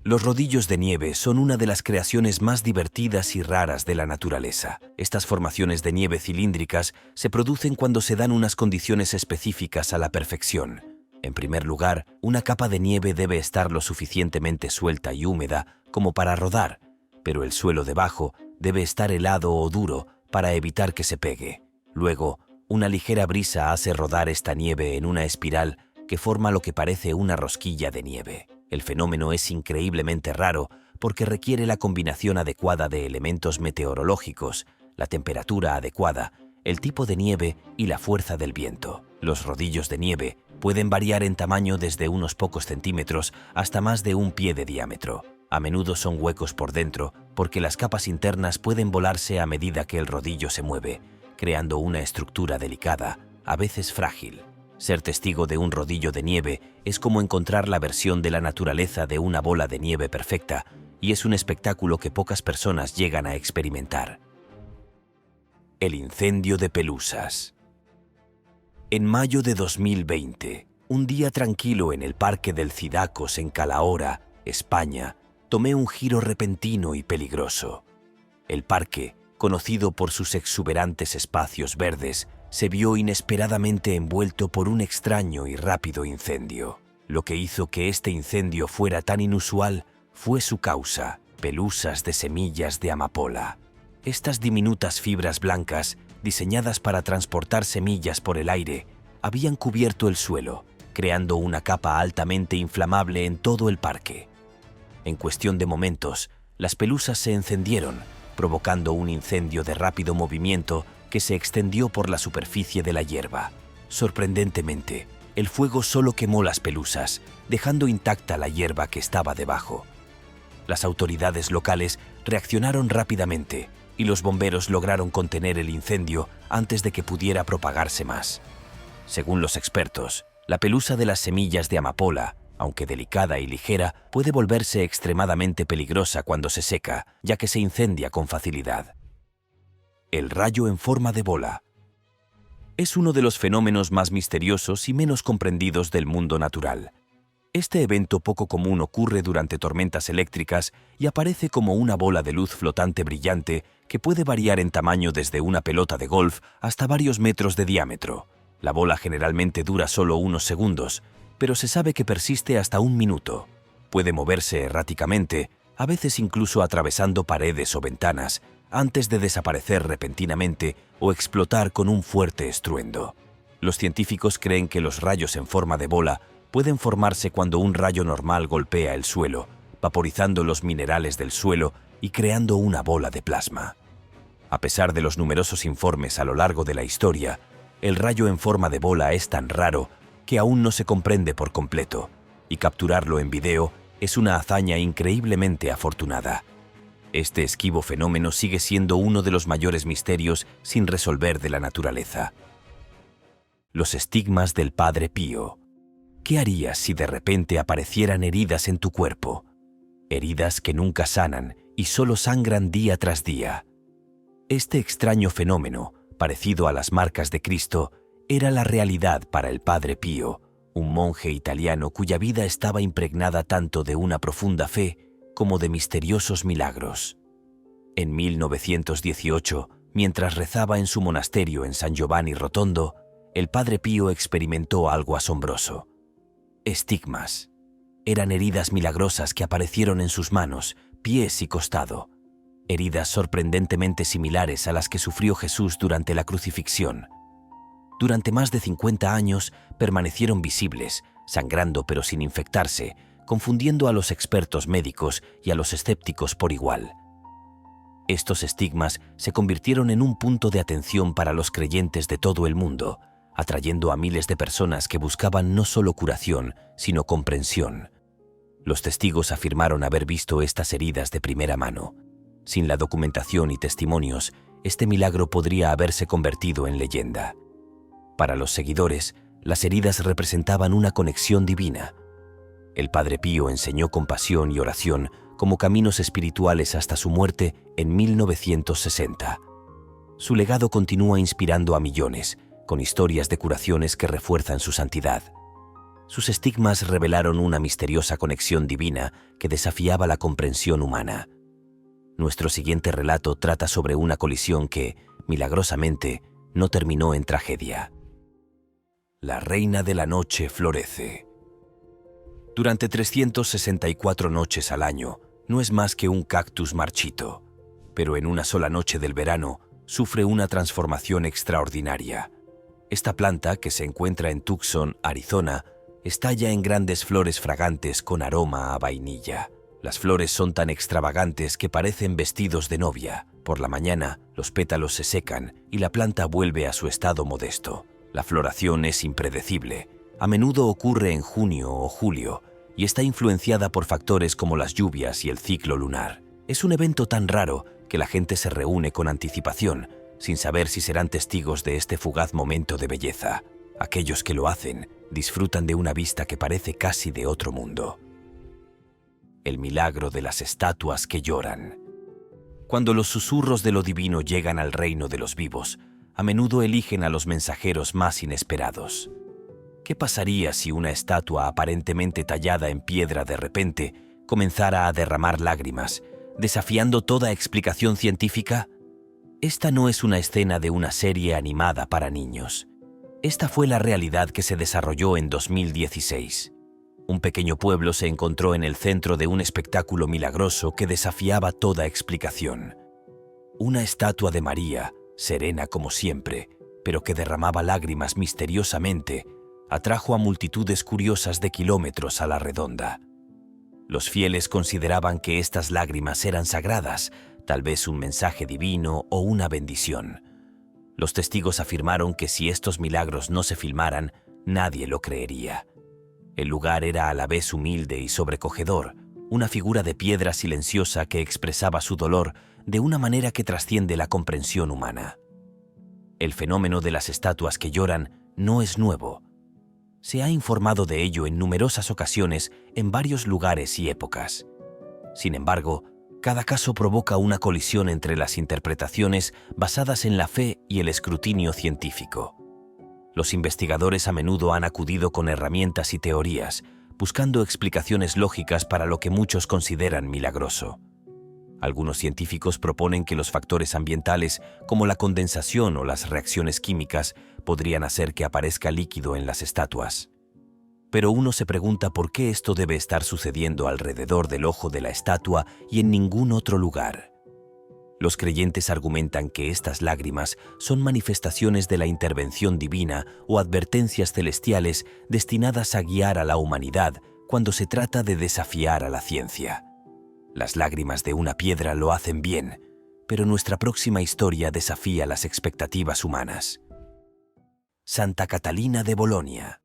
Los rodillos de nieve son una de las creaciones más divertidas y raras de la naturaleza. Estas formaciones de nieve cilíndricas se producen cuando se dan unas condiciones específicas a la perfección. En primer lugar, una capa de nieve debe estar lo suficientemente suelta y húmeda como para rodar, pero el suelo debajo debe estar helado o duro para evitar que se pegue. Luego, una ligera brisa hace rodar esta nieve en una espiral que forma lo que parece una rosquilla de nieve. El fenómeno es increíblemente raro porque requiere la combinación adecuada de elementos meteorológicos, la temperatura adecuada, el tipo de nieve y la fuerza del viento. Los rodillos de nieve pueden variar en tamaño desde unos pocos centímetros hasta más de un pie de diámetro. A menudo son huecos por dentro porque las capas internas pueden volarse a medida que el rodillo se mueve, creando una estructura delicada, a veces frágil. Ser testigo de un rodillo de nieve es como encontrar la versión de la naturaleza de una bola de nieve perfecta, y es un espectáculo que pocas personas llegan a experimentar. El incendio de Pelusas. En mayo de 2020, un día tranquilo en el Parque del Cidacos en Calahorra, España, tomé un giro repentino y peligroso. El parque, conocido por sus exuberantes espacios verdes, se vio inesperadamente envuelto por un extraño y rápido incendio. Lo que hizo que este incendio fuera tan inusual fue su causa: pelusas de semillas de amapola. Estas diminutas fibras blancas, diseñadas para transportar semillas por el aire, habían cubierto el suelo, creando una capa altamente inflamable en todo el parque. En cuestión de momentos, las pelusas se encendieron, provocando un incendio de rápido movimiento que se extendió por la superficie de la hierba. Sorprendentemente, el fuego solo quemó las pelusas, dejando intacta la hierba que estaba debajo. Las autoridades locales reaccionaron rápidamente y los bomberos lograron contener el incendio antes de que pudiera propagarse más. Según los expertos, la pelusa de las semillas de amapola, aunque delicada y ligera, puede volverse extremadamente peligrosa cuando se seca, ya que se incendia con facilidad. El rayo en forma de bola. Es uno de los fenómenos más misteriosos y menos comprendidos del mundo natural. Este evento poco común ocurre durante tormentas eléctricas y aparece como una bola de luz flotante brillante que puede variar en tamaño desde una pelota de golf hasta varios metros de diámetro. La bola generalmente dura solo unos segundos, pero se sabe que persiste hasta un minuto. Puede moverse erráticamente, a veces incluso atravesando paredes o ventanas, antes de desaparecer repentinamente o explotar con un fuerte estruendo. Los científicos creen que los rayos en forma de bola pueden formarse cuando un rayo normal golpea el suelo, vaporizando los minerales del suelo y creando una bola de plasma. A pesar de los numerosos informes a lo largo de la historia, el rayo en forma de bola es tan raro que aún no se comprende por completo, y capturarlo en video es una hazaña increíblemente afortunada. Este esquivo fenómeno sigue siendo uno de los mayores misterios sin resolver de la naturaleza. Los estigmas del Padre Pío. ¿Qué harías si de repente aparecieran heridas en tu cuerpo? Heridas que nunca sanan y solo sangran día tras día. Este extraño fenómeno, parecido a las marcas de Cristo, era la realidad para el Padre Pío, un monje italiano cuya vida estaba impregnada tanto de una profunda fe como de misteriosos milagros. En 1918, mientras rezaba en su monasterio en San Giovanni Rotondo, el Padre Pío experimentó algo asombroso: estigmas. eran heridas milagrosas que aparecieron en sus manos, pies y costado. Heridas sorprendentemente similares a las que sufrió Jesús durante la crucifixión. Durante más de 50 años permanecieron visibles, sangrando pero sin infectarse, confundiendo a los expertos médicos y a los escépticos por igual. Estos estigmas se convirtieron en un punto de atención para los creyentes de todo el mundo, atrayendo a miles de personas que buscaban no solo curación, sino comprensión. Los testigos afirmaron haber visto estas heridas de primera mano. Sin la documentación y testimonios, este milagro podría haberse convertido en leyenda. Para los seguidores, las heridas representaban una conexión divina. El Padre Pío enseñó compasión y oración como caminos espirituales hasta su muerte en 1960. Su legado continúa inspirando a millones, con historias de curaciones que refuerzan su santidad. Sus estigmas revelaron una misteriosa conexión divina que desafiaba la comprensión humana. Nuestro siguiente relato trata sobre una colisión que, milagrosamente, no terminó en tragedia. La reina de la noche florece. Durante 364 noches al año, no es más que un cactus marchito, pero en una sola noche del verano sufre una transformación extraordinaria. Esta planta, que se encuentra en Tucson, Arizona, estalla en grandes flores fragantes con aroma a vainilla. Las flores son tan extravagantes que parecen vestidos de novia. Por la mañana, los pétalos se secan y la planta vuelve a su estado modesto. La floración es impredecible. A menudo ocurre en junio o julio y está influenciada por factores como las lluvias y el ciclo lunar. Es un evento tan raro que la gente se reúne con anticipación, sin saber si serán testigos de este fugaz momento de belleza. Aquellos que lo hacen disfrutan de una vista que parece casi de otro mundo. El milagro de las estatuas que lloran. Cuando los susurros de lo divino llegan al reino de los vivos, a menudo eligen a los mensajeros más inesperados. ¿Qué pasaría si una estatua aparentemente tallada en piedra de repente comenzara a derramar lágrimas, desafiando toda explicación científica? Esta no es una escena de una serie animada para niños. Esta fue la realidad que se desarrolló en 2016. Un pequeño pueblo se encontró en el centro de un espectáculo milagroso que desafiaba toda explicación. Una estatua de María, serena como siempre, pero que derramaba lágrimas misteriosamente, atrajo a multitudes curiosas de kilómetros a la redonda. Los fieles consideraban que estas lágrimas eran sagradas, tal vez un mensaje divino o una bendición. Los testigos afirmaron que si estos milagros no se filmaran, nadie lo creería. El lugar era a la vez humilde y sobrecogedor, una figura de piedra silenciosa que expresaba su dolor de una manera que trasciende la comprensión humana. El fenómeno de las estatuas que lloran no es nuevo. Se ha informado de ello en numerosas ocasiones en varios lugares y épocas. Sin embargo, cada caso provoca una colisión entre las interpretaciones basadas en la fe y el escrutinio científico. Los investigadores a menudo han acudido con herramientas y teorías, buscando explicaciones lógicas para lo que muchos consideran milagroso. Algunos científicos proponen que los factores ambientales, como la condensación o las reacciones químicas, podrían hacer que aparezca líquido en las estatuas. Pero uno se pregunta por qué esto debe estar sucediendo alrededor del ojo de la estatua y en ningún otro lugar. Los creyentes argumentan que estas lágrimas son manifestaciones de la intervención divina o advertencias celestiales destinadas a guiar a la humanidad cuando se trata de desafiar a la ciencia. Las lágrimas de una piedra lo hacen bien, pero nuestra próxima historia desafía las expectativas humanas. Santa Catalina de Bolonia.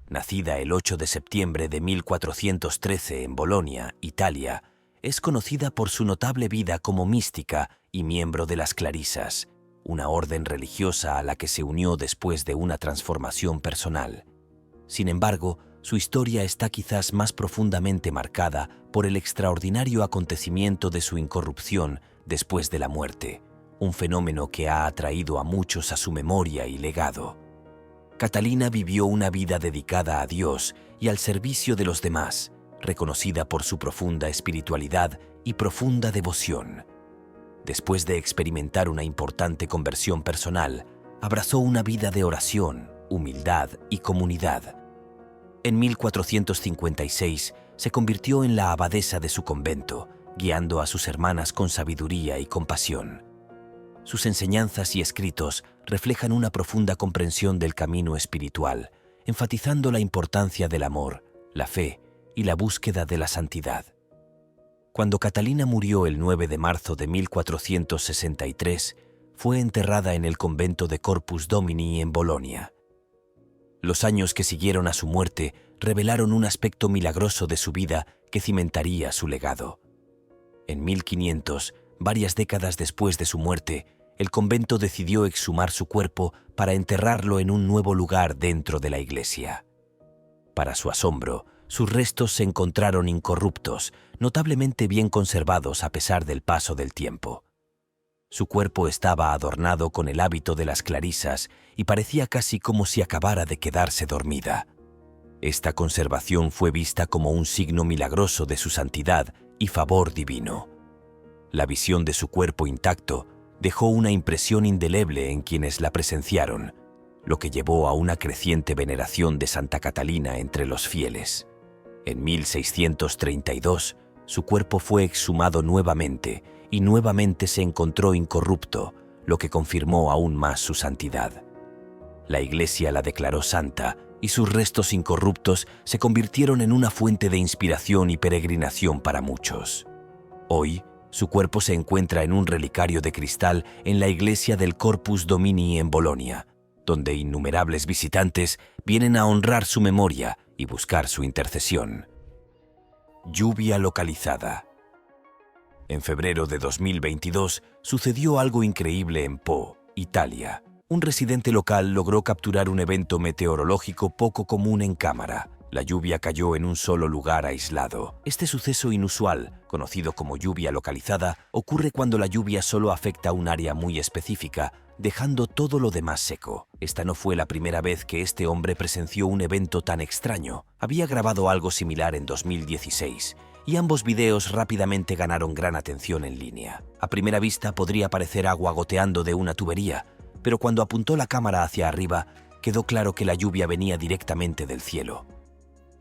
Nacida el 8 de septiembre de 1413 en Bolonia, Italia, es conocida por su notable vida como mística y miembro de las Clarisas, una orden religiosa a la que se unió después de una transformación personal. Sin embargo, su historia está quizás más profundamente marcada por el extraordinario acontecimiento de su incorrupción después de la muerte, un fenómeno que ha atraído a muchos a su memoria y legado. Catalina vivió una vida dedicada a Dios y al servicio de los demás, reconocida por su profunda espiritualidad y profunda devoción. Después de experimentar una importante conversión personal, abrazó una vida de oración, humildad y comunidad. En 1456 se convirtió en la abadesa de su convento, guiando a sus hermanas con sabiduría y compasión. Sus enseñanzas y escritos reflejan una profunda comprensión del camino espiritual, enfatizando la importancia del amor, la fe y la búsqueda de la santidad. Cuando Catalina murió el 9 de marzo de 1463, fue enterrada en el convento de Corpus Domini en Bolonia. Los años que siguieron a su muerte revelaron un aspecto milagroso de su vida que cimentaría su legado. En 1500, varias décadas después de su muerte, el convento decidió exhumar su cuerpo para enterrarlo en un nuevo lugar dentro de la iglesia. Para su asombro, sus restos se encontraron incorruptos, notablemente bien conservados a pesar del paso del tiempo. Su cuerpo estaba adornado con el hábito de las clarisas y parecía casi como si acabara de quedarse dormida. Esta conservación fue vista como un signo milagroso de su santidad y favor divino. La visión de su cuerpo intacto dejó una impresión indeleble en quienes la presenciaron, lo que llevó a una creciente veneración de Santa Catalina entre los fieles. En 1632, su cuerpo fue exhumado nuevamente y nuevamente se encontró incorrupto, lo que confirmó aún más su santidad. La Iglesia la declaró santa y sus restos incorruptos se convirtieron en una fuente de inspiración y peregrinación para muchos. Hoy, su cuerpo se encuentra en un relicario de cristal en la iglesia del Corpus Domini en Bolonia, donde innumerables visitantes vienen a honrar su memoria y buscar su intercesión. Lluvia localizada. En febrero de 2022 sucedió algo increíble en Po, Italia. Un residente local logró capturar un evento meteorológico poco común en cámara. La lluvia cayó en un solo lugar aislado. Este suceso inusual, conocido como lluvia localizada, ocurre cuando la lluvia solo afecta a un área muy específica, dejando todo lo demás seco. Esta no fue la primera vez que este hombre presenció un evento tan extraño. Había grabado algo similar en 2016, y ambos videos rápidamente ganaron gran atención en línea. A primera vista podría parecer agua goteando de una tubería, pero cuando apuntó la cámara hacia arriba, quedó claro que la lluvia venía directamente del cielo.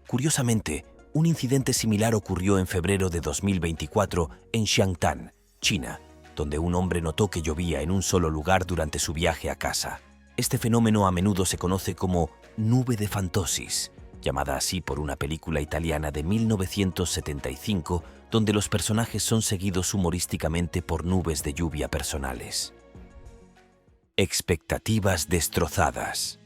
Curiosamente, un incidente similar ocurrió en febrero de 2024 en Xiangtan, China, donde un hombre notó que llovía en un solo lugar durante su viaje a casa. Este fenómeno a menudo se conoce como nube de fantosis, llamada así por una película italiana de 1975, donde los personajes son seguidos humorísticamente por nubes de lluvia personales. Expectativas destrozadas.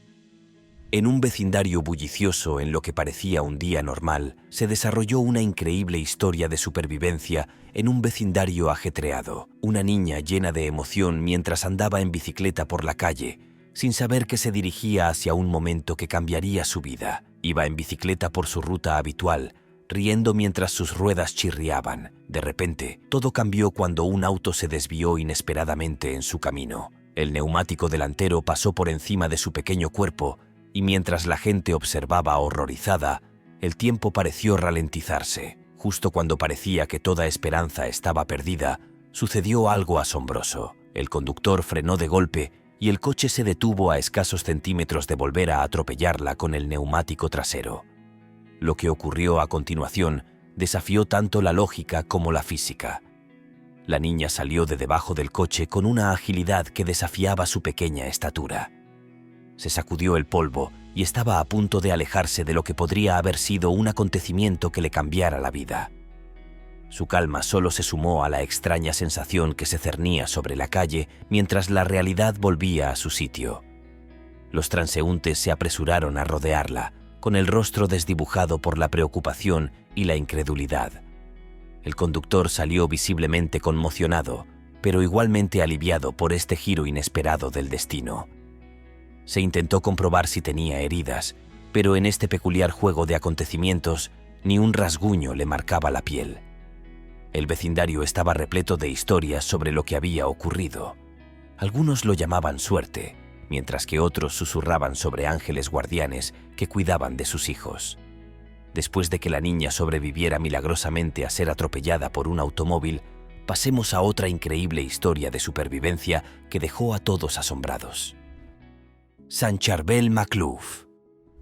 En un vecindario bullicioso en lo que parecía un día normal, se desarrolló una increíble historia de supervivencia en un vecindario ajetreado. Una niña llena de emoción mientras andaba en bicicleta por la calle, sin saber que se dirigía hacia un momento que cambiaría su vida. Iba en bicicleta por su ruta habitual, riendo mientras sus ruedas chirriaban. De repente, todo cambió cuando un auto se desvió inesperadamente en su camino. El neumático delantero pasó por encima de su pequeño cuerpo, y mientras la gente observaba horrorizada, el tiempo pareció ralentizarse. Justo cuando parecía que toda esperanza estaba perdida, sucedió algo asombroso. El conductor frenó de golpe y el coche se detuvo a escasos centímetros de volver a atropellarla con el neumático trasero. Lo que ocurrió a continuación desafió tanto la lógica como la física. La niña salió de debajo del coche con una agilidad que desafiaba su pequeña estatura. Se sacudió el polvo y estaba a punto de alejarse de lo que podría haber sido un acontecimiento que le cambiara la vida. Su calma solo se sumó a la extraña sensación que se cernía sobre la calle mientras la realidad volvía a su sitio. Los transeúntes se apresuraron a rodearla, con el rostro desdibujado por la preocupación y la incredulidad. El conductor salió visiblemente conmocionado, pero igualmente aliviado por este giro inesperado del destino. Se intentó comprobar si tenía heridas, pero en este peculiar juego de acontecimientos, ni un rasguño le marcaba la piel. El vecindario estaba repleto de historias sobre lo que había ocurrido. Algunos lo llamaban suerte, mientras que otros susurraban sobre ángeles guardianes que cuidaban de sus hijos. Después de que la niña sobreviviera milagrosamente a ser atropellada por un automóvil, pasemos a otra increíble historia de supervivencia que dejó a todos asombrados. Sant Charbel MacLuff.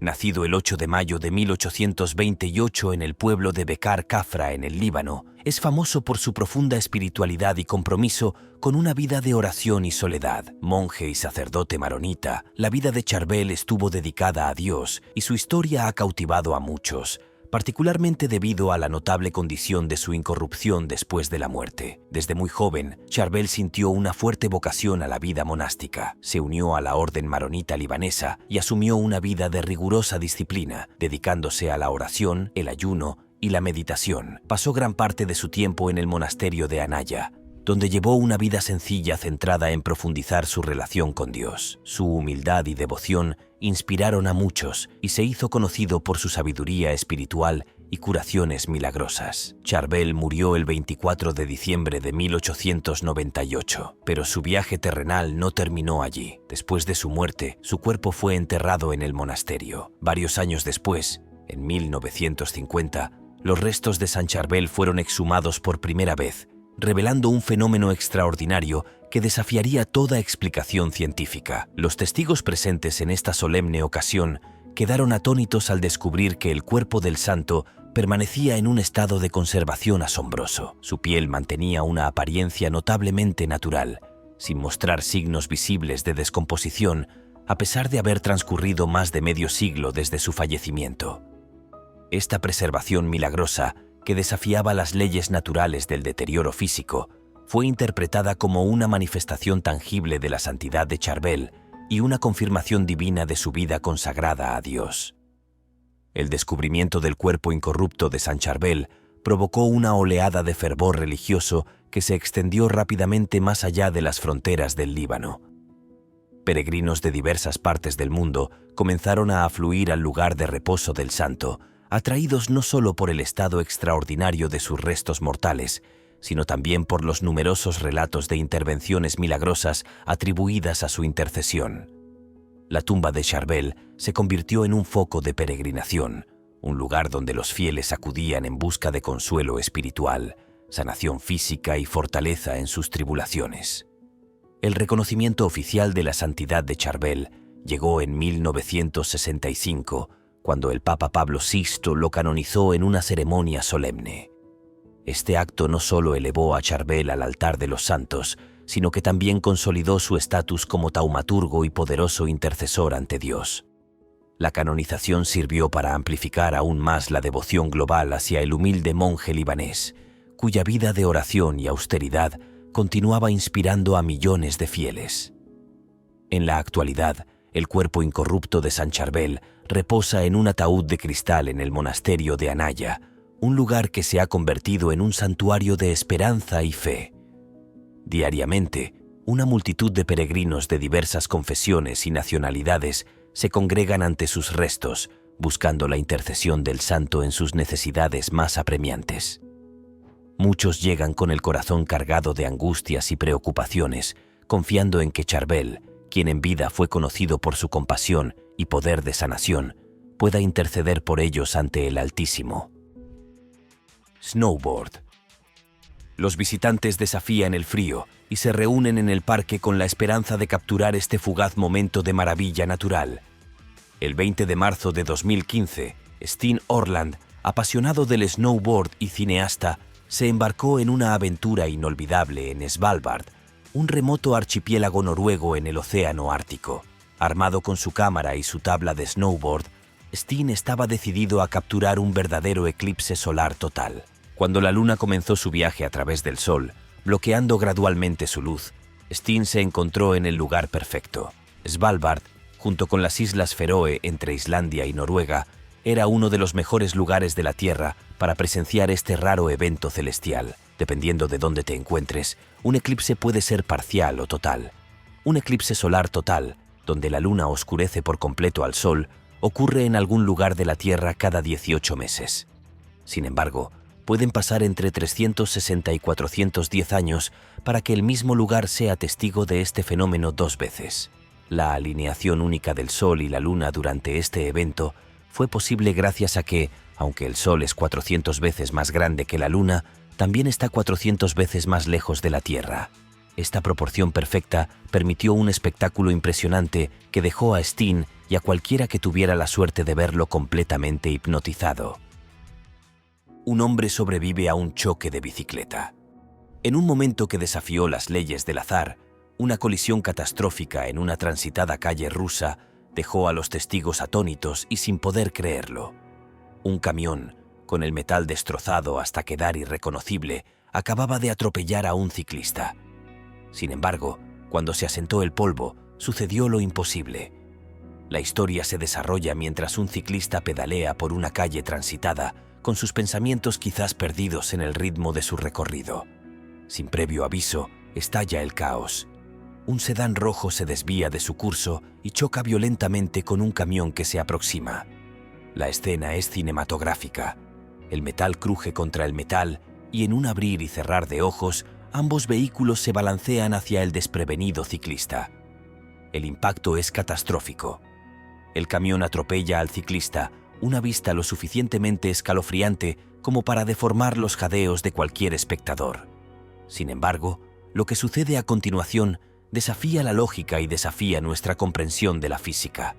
Nacido el 8 de mayo de 1828 en el pueblo de Bekar Kafra, en el Líbano, es famoso por su profunda espiritualidad y compromiso con una vida de oración y soledad. Monje y sacerdote maronita, la vida de Charbel estuvo dedicada a Dios y su historia ha cautivado a muchos, particularmente debido a la notable condición de su incorrupción después de la muerte. Desde muy joven, Charbel sintió una fuerte vocación a la vida monástica. Se unió a la orden maronita libanesa y asumió una vida de rigurosa disciplina, dedicándose a la oración, el ayuno y la meditación. Pasó gran parte de su tiempo en el monasterio de Anaya, donde llevó una vida sencilla centrada en profundizar su relación con Dios. Su humildad y devoción inspiraron a muchos y se hizo conocido por su sabiduría espiritual y curaciones milagrosas. Charbel murió el 24 de diciembre de 1898, pero su viaje terrenal no terminó allí. Después de su muerte, su cuerpo fue enterrado en el monasterio. Varios años después, en 1950, los restos de San Charbel fueron exhumados por primera vez, revelando un fenómeno extraordinario que desafiaría toda explicación científica. Los testigos presentes en esta solemne ocasión quedaron atónitos al descubrir que el cuerpo del santo permanecía en un estado de conservación asombroso. Su piel mantenía una apariencia notablemente natural, sin mostrar signos visibles de descomposición, a pesar de haber transcurrido más de medio siglo desde su fallecimiento. Esta preservación milagrosa, que desafiaba las leyes naturales del deterioro físico, fue interpretada como una manifestación tangible de la santidad de Charbel y una confirmación divina de su vida consagrada a Dios. El descubrimiento del cuerpo incorrupto de San Charbel provocó una oleada de fervor religioso que se extendió rápidamente más allá de las fronteras del Líbano. Peregrinos de diversas partes del mundo comenzaron a afluir al lugar de reposo del santo, atraídos no solo por el estado extraordinario de sus restos mortales, sino también por los numerosos relatos de intervenciones milagrosas atribuidas a su intercesión. La tumba de Charbel se convirtió en un foco de peregrinación, un lugar donde los fieles acudían en busca de consuelo espiritual, sanación física y fortaleza en sus tribulaciones. El reconocimiento oficial de la santidad de Charbel llegó en 1965, cuando el Papa Pablo VI lo canonizó en una ceremonia solemne. Este acto no solo elevó a Charbel al altar de los santos, sino que también consolidó su estatus como taumaturgo y poderoso intercesor ante Dios. La canonización sirvió para amplificar aún más la devoción global hacia el humilde monje libanés, cuya vida de oración y austeridad continuaba inspirando a millones de fieles. En la actualidad, el cuerpo incorrupto de San Charbel reposa en un ataúd de cristal en el monasterio de Anaya, un lugar que se ha convertido en un santuario de esperanza y fe. Diariamente, una multitud de peregrinos de diversas confesiones y nacionalidades se congregan ante sus restos, buscando la intercesión del santo en sus necesidades más apremiantes. Muchos llegan con el corazón cargado de angustias y preocupaciones, confiando en que Charbel, quien en vida fue conocido por su compasión y poder de sanación, pueda interceder por ellos ante el Altísimo. Snowboard. Los visitantes desafían el frío y se reúnen en el parque con la esperanza de capturar este fugaz momento de maravilla natural. El 20 de marzo de 2015, Steen Orland, apasionado del snowboard y cineasta, se embarcó en una aventura inolvidable en Svalbard, un remoto archipiélago noruego en el océano Ártico. Armado con su cámara y su tabla de snowboard, Steen estaba decidido a capturar un verdadero eclipse solar total. Cuando la luna comenzó su viaje a través del sol, bloqueando gradualmente su luz, Steen se encontró en el lugar perfecto. Svalbard, junto con las Islas Feroe entre Islandia y Noruega, era uno de los mejores lugares de la Tierra para presenciar este raro evento celestial. Dependiendo de dónde te encuentres, un eclipse puede ser parcial o total. Un eclipse solar total, donde la luna oscurece por completo al sol, ocurre en algún lugar de la Tierra cada 18 meses. Sin embargo, pueden pasar entre 360 y 410 años para que el mismo lugar sea testigo de este fenómeno 2 veces. La alineación única del Sol y la Luna durante este evento fue posible gracias a que, aunque el Sol es 400 veces más grande que la Luna, también está 400 veces más lejos de la Tierra. Esta proporción perfecta permitió un espectáculo impresionante que dejó a Steen y a cualquiera que tuviera la suerte de verlo completamente hipnotizado. Un hombre sobrevive a un choque de bicicleta. En un momento que desafió las leyes del azar, una colisión catastrófica en una transitada calle rusa dejó a los testigos atónitos y sin poder creerlo. Un camión, con el metal destrozado hasta quedar irreconocible, acababa de atropellar a un ciclista. Sin embargo, cuando se asentó el polvo, sucedió lo imposible. La historia se desarrolla mientras un ciclista pedalea por una calle transitada, con sus pensamientos quizás perdidos en el ritmo de su recorrido. Sin previo aviso, estalla el caos. Un sedán rojo se desvía de su curso y choca violentamente con un camión que se aproxima. La escena es cinematográfica. El metal cruje contra el metal y en un abrir y cerrar de ojos, ambos vehículos se balancean hacia el desprevenido ciclista. El impacto es catastrófico. El camión atropella al ciclista, una vista lo suficientemente escalofriante como para deformar los jadeos de cualquier espectador. Sin embargo, lo que sucede a continuación desafía la lógica y desafía nuestra comprensión de la física.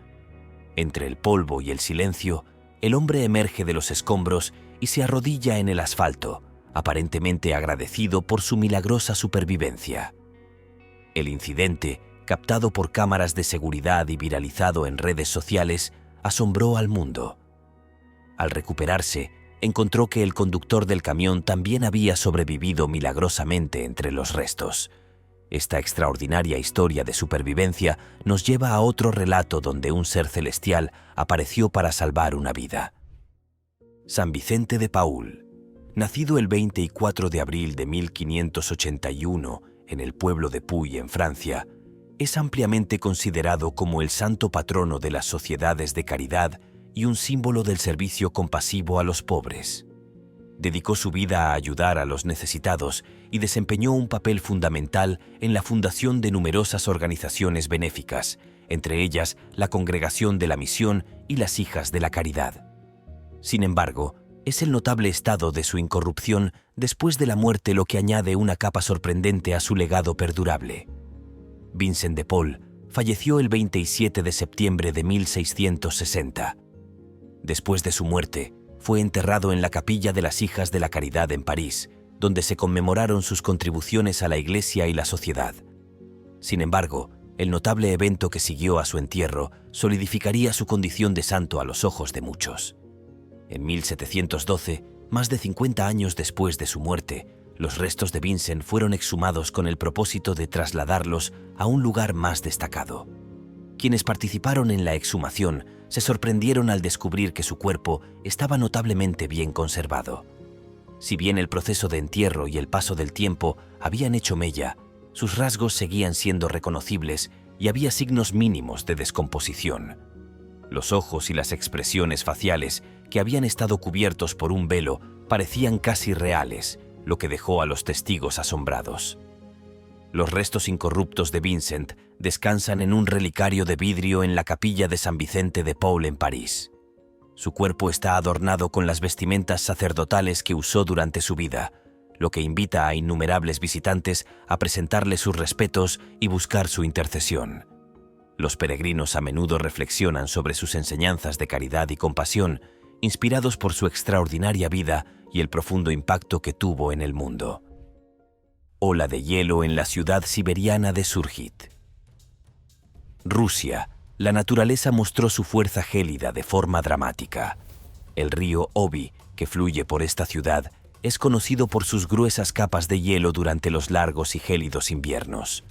Entre el polvo y el silencio, el hombre emerge de los escombros y se arrodilla en el asfalto, aparentemente agradecido por su milagrosa supervivencia. El incidente, captado por cámaras de seguridad y viralizado en redes sociales, asombró al mundo. Al recuperarse, encontró que el conductor del camión también había sobrevivido milagrosamente entre los restos. Esta extraordinaria historia de supervivencia nos lleva a otro relato donde un ser celestial apareció para salvar una vida. San Vicente de Paúl, nacido el 24 de abril de 1581 en el pueblo de Puy, en Francia, es ampliamente considerado como el santo patrono de las sociedades de caridad y un símbolo del servicio compasivo a los pobres. Dedicó su vida a ayudar a los necesitados y desempeñó un papel fundamental en la fundación de numerosas organizaciones benéficas, entre ellas la Congregación de la Misión y las Hijas de la Caridad. Sin embargo, es el notable estado de su incorrupción después de la muerte lo que añade una capa sorprendente a su legado perdurable. Vincent de Paul falleció el 27 de septiembre de 1660. Después de su muerte, fue enterrado en la Capilla de las Hijas de la Caridad en París, donde se conmemoraron sus contribuciones a la Iglesia y la sociedad. Sin embargo, el notable evento que siguió a su entierro solidificaría su condición de santo a los ojos de muchos. En 1712, más de 50 años después de su muerte, los restos de Vincent fueron exhumados con el propósito de trasladarlos a un lugar más destacado. Quienes participaron en la exhumación se sorprendieron al descubrir que su cuerpo estaba notablemente bien conservado. Si bien el proceso de entierro y el paso del tiempo habían hecho mella, sus rasgos seguían siendo reconocibles y había signos mínimos de descomposición. Los ojos y las expresiones faciales, que habían estado cubiertos por un velo, parecían casi reales, lo que dejó a los testigos asombrados. Los restos incorruptos de Vincent descansan en un relicario de vidrio en la capilla de San Vicente de Paul en París. Su cuerpo está adornado con las vestimentas sacerdotales que usó durante su vida, lo que invita a innumerables visitantes a presentarle sus respetos y buscar su intercesión. Los peregrinos a menudo reflexionan sobre sus enseñanzas de caridad y compasión, inspirados por su extraordinaria vida y el profundo impacto que tuvo en el mundo. Ola de hielo en la ciudad siberiana de Surgit. Rusia, la naturaleza mostró su fuerza gélida de forma dramática. El río Obi, que fluye por esta ciudad, es conocido por sus gruesas capas de hielo durante los largos y gélidos inviernos.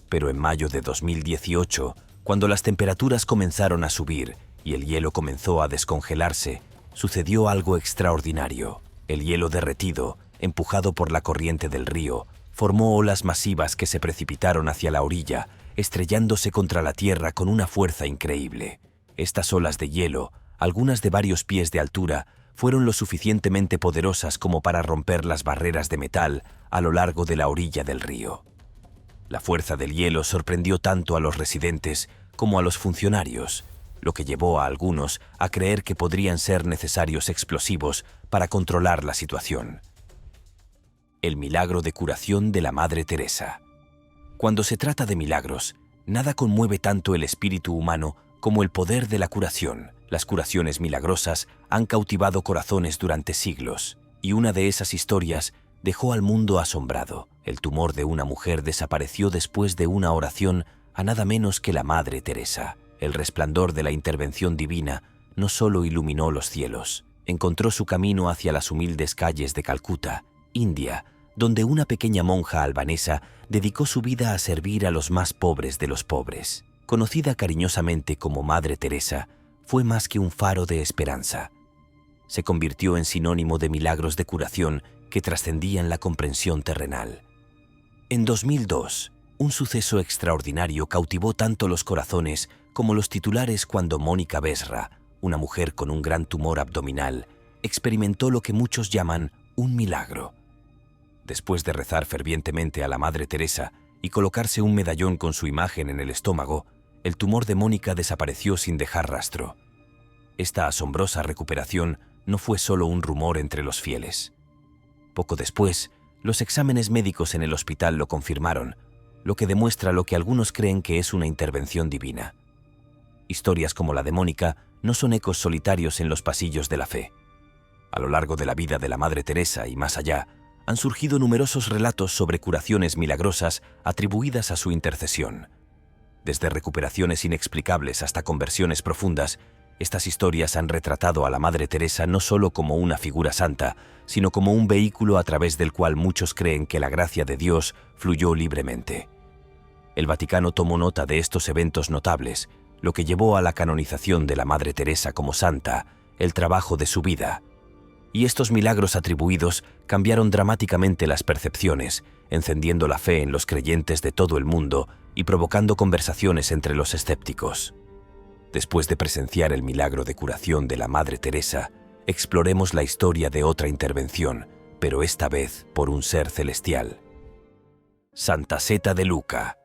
Pero en mayo de 2018, cuando las temperaturas comenzaron a subir y el hielo comenzó a descongelarse, sucedió algo extraordinario. El hielo derretido, empujado por la corriente del río, formó olas masivas que se precipitaron hacia la orilla, estrellándose contra la tierra con una fuerza increíble. Estas olas de hielo, algunas de varios pies de altura, fueron lo suficientemente poderosas como para romper las barreras de metal a lo largo de la orilla del río. La fuerza del hielo sorprendió tanto a los residentes como a los funcionarios, lo que llevó a algunos a creer que podrían ser necesarios explosivos para controlar la situación. El milagro de curación de la Madre Teresa. Cuando se trata de milagros, nada conmueve tanto el espíritu humano como el poder de la curación. Las curaciones milagrosas han cautivado corazones durante siglos, y una de esas historias dejó al mundo asombrado. El tumor de una mujer desapareció después de una oración a nada menos que la Madre Teresa. El resplandor de la intervención divina no solo iluminó los cielos, encontró su camino hacia las humildes calles de Calcuta, India, donde una pequeña monja albanesa dedicó su vida a servir a los más pobres de los pobres. Conocida cariñosamente como Madre Teresa, fue más que un faro de esperanza. Se convirtió en sinónimo de milagros de curación que trascendían la comprensión terrenal. En 2002, un suceso extraordinario cautivó tanto los corazones como los titulares cuando Mónica Besra, una mujer con un gran tumor abdominal, experimentó lo que muchos llaman un milagro. Después de rezar fervientemente a la Madre Teresa y colocarse un medallón con su imagen en el estómago, el tumor de Mónica desapareció sin dejar rastro. Esta asombrosa recuperación no fue solo un rumor entre los fieles. Poco después, los exámenes médicos en el hospital lo confirmaron, lo que demuestra lo que algunos creen que es una intervención divina. Historias como la de Mónica no son ecos solitarios en los pasillos de la fe. A lo largo de la vida de la Madre Teresa y más allá, han surgido numerosos relatos sobre curaciones milagrosas atribuidas a su intercesión. Desde recuperaciones inexplicables hasta conversiones profundas, estas historias han retratado a la Madre Teresa no solo como una figura santa, sino como un vehículo a través del cual muchos creen que la gracia de Dios fluyó libremente. El Vaticano tomó nota de estos eventos notables, lo que llevó a la canonización de la Madre Teresa como santa, el trabajo de su vida. Y estos milagros atribuidos cambiaron dramáticamente las percepciones, encendiendo la fe en los creyentes de todo el mundo y provocando conversaciones entre los escépticos. Después de presenciar el milagro de curación de la Madre Teresa, exploremos la historia de otra intervención, pero esta vez por un ser celestial. Santa Zeta de Lucca.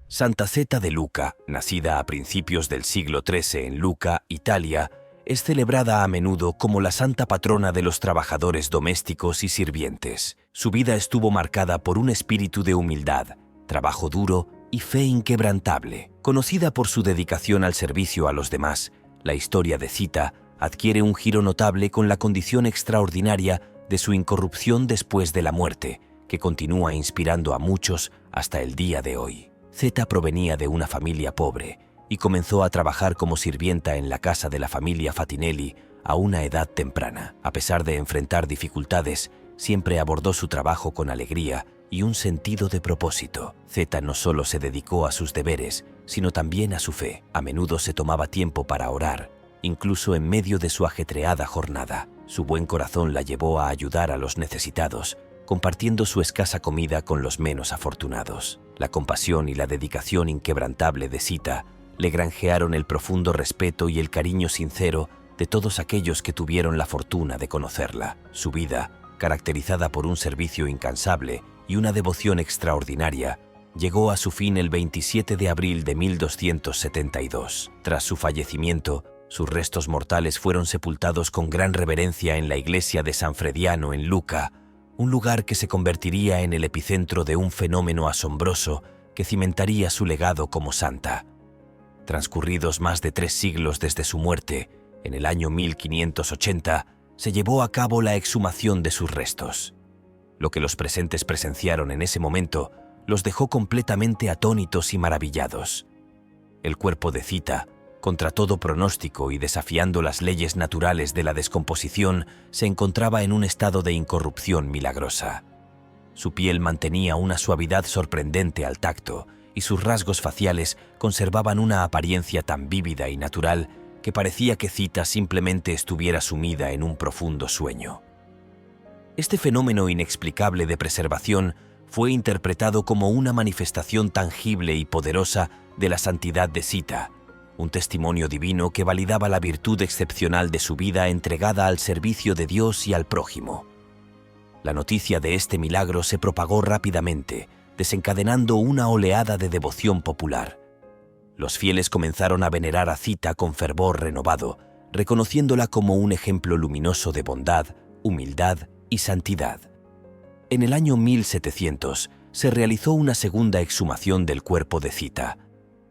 Santa Zeta de Lucca, nacida a principios del siglo XIII en Lucca, Italia, es celebrada a menudo como la santa patrona de los trabajadores domésticos y sirvientes. Su vida estuvo marcada por un espíritu de humildad, trabajo duro y fe inquebrantable. Conocida por su dedicación al servicio a los demás, la historia de Zita adquiere un giro notable con la condición extraordinaria de su incorrupción después de la muerte, que continúa inspirando a muchos hasta el día de hoy. Zeta provenía de una familia pobre y comenzó a trabajar como sirvienta en la casa de la familia Fatinelli a una edad temprana. A pesar de enfrentar dificultades, siempre abordó su trabajo con alegría y un sentido de propósito. Zeta no solo se dedicó a sus deberes, sino también a su fe. A menudo se tomaba tiempo para orar, incluso en medio de su ajetreada jornada. Su buen corazón la llevó a ayudar a los necesitados, compartiendo su escasa comida con los menos afortunados. La compasión y la dedicación inquebrantable de Zita le granjearon el profundo respeto y el cariño sincero de todos aquellos que tuvieron la fortuna de conocerla. Su vida, caracterizada por un servicio incansable y una devoción extraordinaria, llegó a su fin el 27 de abril de 1272. Tras su fallecimiento, sus restos mortales fueron sepultados con gran reverencia en la iglesia de San Frediano en Lucca, un lugar que se convertiría en el epicentro de un fenómeno asombroso que cimentaría su legado como santa. Transcurridos más de 3 siglos desde su muerte, en el año 1580, se llevó a cabo la exhumación de sus restos. Lo que los presentes presenciaron en ese momento los dejó completamente atónitos y maravillados. El cuerpo de Zita, contra todo pronóstico y desafiando las leyes naturales de la descomposición, se encontraba en un estado de incorrupción milagrosa. Su piel mantenía una suavidad sorprendente al tacto, y sus rasgos faciales conservaban una apariencia tan vívida y natural que parecía que Zita simplemente estuviera sumida en un profundo sueño. Este fenómeno inexplicable de preservación fue interpretado como una manifestación tangible y poderosa de la santidad de Zita, un testimonio divino que validaba la virtud excepcional de su vida entregada al servicio de Dios y al prójimo. La noticia de este milagro se propagó rápidamente, desencadenando una oleada de devoción popular. Los fieles comenzaron a venerar a Zita con fervor renovado, reconociéndola como un ejemplo luminoso de bondad, humildad y santidad. En el año 1700 se realizó una segunda exhumación del cuerpo de Zita.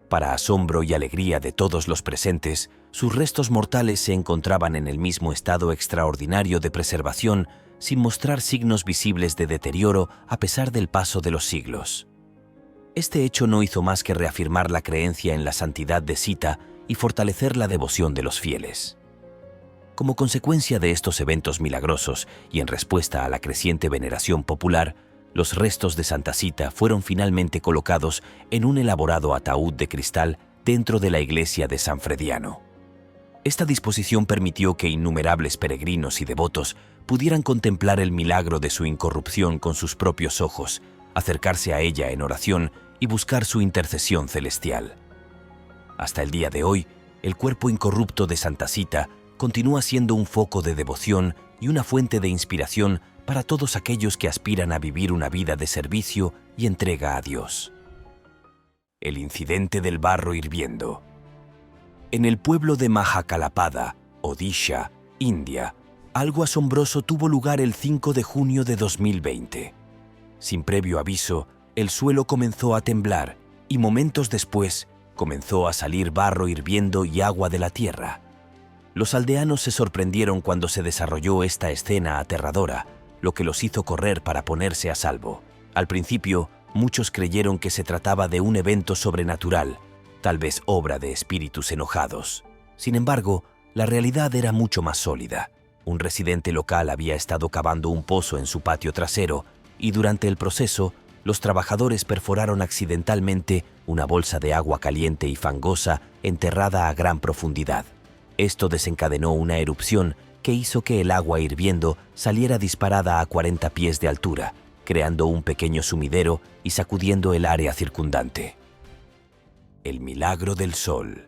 Para asombro y alegría de todos los presentes, sus restos mortales se encontraban en el mismo estado extraordinario de preservación, sin mostrar signos visibles de deterioro a pesar del paso de los siglos. Este hecho no hizo más que reafirmar la creencia en la santidad de Sita y fortalecer la devoción de los fieles. Como consecuencia de estos eventos milagrosos y en respuesta a la creciente veneración popular, los restos de Santa Sita fueron finalmente colocados en un elaborado ataúd de cristal dentro de la iglesia de San Frediano. Esta disposición permitió que innumerables peregrinos y devotos pudieran contemplar el milagro de su incorrupción con sus propios ojos, acercarse a ella en oración y buscar su intercesión celestial. Hasta el día de hoy, el cuerpo incorrupto de Santa Sita continúa siendo un foco de devoción y una fuente de inspiración para todos aquellos que aspiran a vivir una vida de servicio y entrega a Dios. El incidente del barro hirviendo. En el pueblo de Mahakalapada, Odisha, India, algo asombroso tuvo lugar el 5 de junio de 2020. Sin previo aviso, el suelo comenzó a temblar y momentos después comenzó a salir barro hirviendo y agua de la tierra. Los aldeanos se sorprendieron cuando se desarrolló esta escena aterradora, lo que los hizo correr para ponerse a salvo. Al principio, muchos creyeron que se trataba de un evento sobrenatural, tal vez obra de espíritus enojados. Sin embargo, la realidad era mucho más sólida. Un residente local había estado cavando un pozo en su patio trasero y durante el proceso, los trabajadores perforaron accidentalmente una bolsa de agua caliente y fangosa enterrada a gran profundidad. Esto desencadenó una erupción que hizo que el agua hirviendo saliera disparada a 40 pies de altura, creando un pequeño sumidero y sacudiendo el área circundante. El milagro del sol.